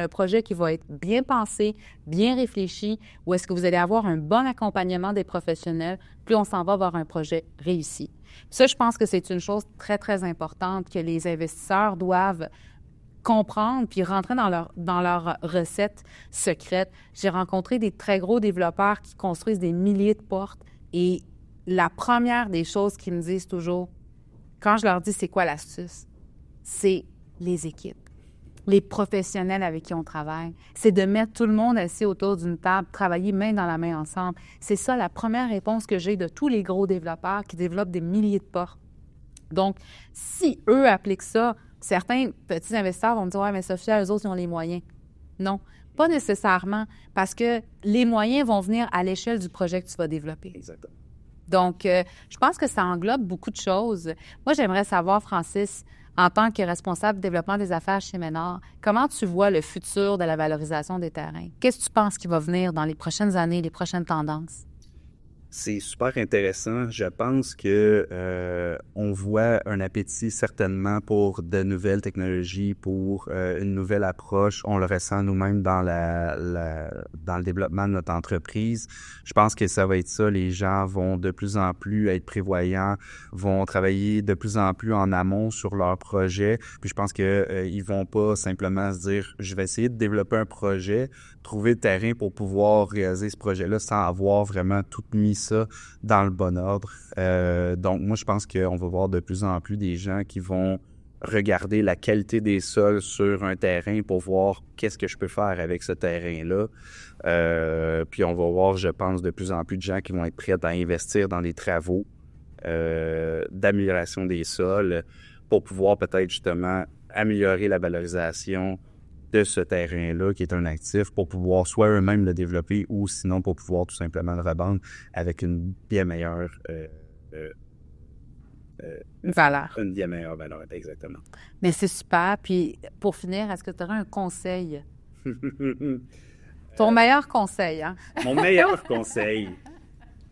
projet qui va être bien pensé, bien réfléchi, ou est-ce que vous allez avoir un bon accompagnement des professionnels, plus on s'en va vers un projet réussi. Ça, je pense que c'est une chose très, très importante que les investisseurs doivent comprendre puis rentrer dans leur recette secrète. J'ai rencontré des très gros développeurs qui construisent des milliers de portes et la première des choses qu'ils me disent toujours, quand je leur dis c'est quoi l'astuce, c'est les équipes, les professionnels avec qui on travaille. C'est de mettre tout le monde assis autour d'une table, travailler main dans la main ensemble. C'est ça la première réponse que j'ai de tous les gros développeurs qui développent des milliers de portes. Donc, si eux appliquent ça, certains petits investisseurs vont me dire « Ouais, mais Sophia, eux autres, ils ont les moyens. » Non, pas nécessairement, parce que les moyens vont venir à l'échelle du projet que tu vas développer. Exactement. Donc, je pense que ça englobe beaucoup de choses. Moi, j'aimerais savoir, Francis, en tant que responsable de développement des affaires chez Ménard, comment tu vois le futur de la valorisation des terrains? Qu'est-ce que tu penses qui va venir dans les prochaines années, les prochaines tendances? C'est super intéressant. Je pense que on voit un appétit certainement pour de nouvelles technologies, pour une nouvelle approche. On le ressent nous-mêmes dans dans le développement de notre entreprise. Je pense que ça va être ça. Les gens vont de plus en plus être prévoyants, vont travailler de plus en plus en amont sur leurs projets. Puis je pense que ils vont pas simplement se dire je vais essayer de développer un projet, trouver le terrain pour pouvoir réaliser ce projet-là sans avoir vraiment tout mis ça dans le bon ordre. Donc, moi, je pense qu'on va voir de plus en plus des gens qui vont regarder la qualité des sols sur un terrain pour voir qu'est-ce que je peux faire avec ce terrain-là. Puis, on va voir, je pense, de plus en plus de gens qui vont être prêts à investir dans des travaux d'amélioration des sols pour pouvoir peut-être justement améliorer la valorisation de ce terrain-là, qui est un actif, pour pouvoir soit eux-mêmes le développer ou sinon pour pouvoir tout simplement le revendre avec une bien meilleure valeur. Une bien meilleure valeur, exactement. Mais c'est super. Puis, pour finir, est-ce que tu aurais un conseil? Ton meilleur conseil, hein? Mon meilleur conseil.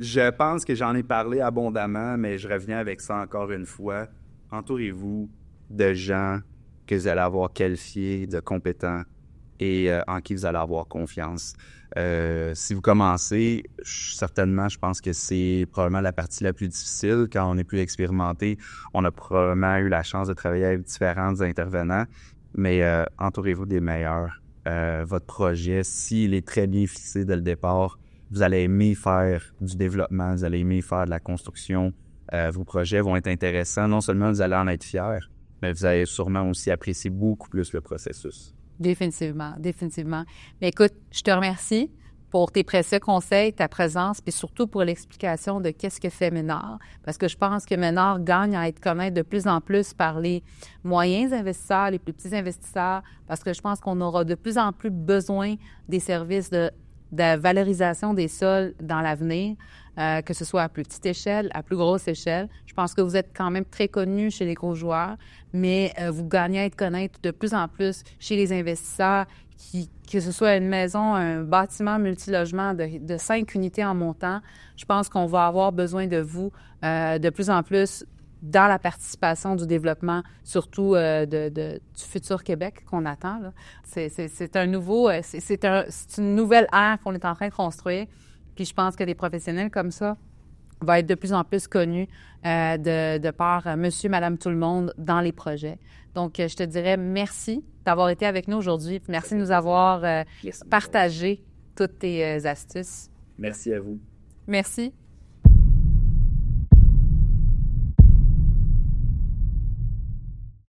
Je pense que j'en ai parlé abondamment, mais je reviens avec ça encore une fois. Entourez-vous de gens que vous allez avoir qualifiés, de compétents et en qui vous allez avoir confiance. Si vous commencez, certainement, je pense que c'est probablement la partie la plus difficile. Quand on est plus expérimenté, on a probablement eu la chance de travailler avec différents intervenants, mais entourez-vous des meilleurs. Votre projet, s'il est très bien fixé dès le départ, vous allez aimer faire du développement, vous allez aimer faire de la construction. Vos projets vont être intéressants. Non seulement vous allez en être fiers, mais vous allez sûrement aussi apprécier beaucoup plus le processus. Définitivement, définitivement. Mais écoute, je te remercie pour tes précieux conseils, ta présence, puis surtout pour l'explication de qu'est-ce que fait Ménard. Parce que je pense que Ménard gagne à être connu de plus en plus par les moyens investisseurs, les plus petits investisseurs, parce que je pense qu'on aura de plus en plus besoin des services de valorisation des sols dans l'avenir, que ce soit à plus petite échelle, à plus grosse échelle. Je pense que vous êtes quand même très connu chez les gros joueurs, mais vous gagnez à être connaître de plus en plus chez les investisseurs, que ce soit une maison, un bâtiment multilogement de 5 unités en montant. Je pense qu'on va avoir besoin de vous de plus en plus dans la participation du développement, surtout du futur Québec qu'on attend, là. C'est un nouveau, c'est une nouvelle ère qu'on est en train de construire. Puis je pense que des professionnels comme ça vont être de plus en plus connus de par monsieur, madame, tout le monde dans les projets. Donc, je te dirais merci d'avoir été avec nous aujourd'hui. Merci de nous avoir partagé toutes tes astuces. Merci à vous. Merci.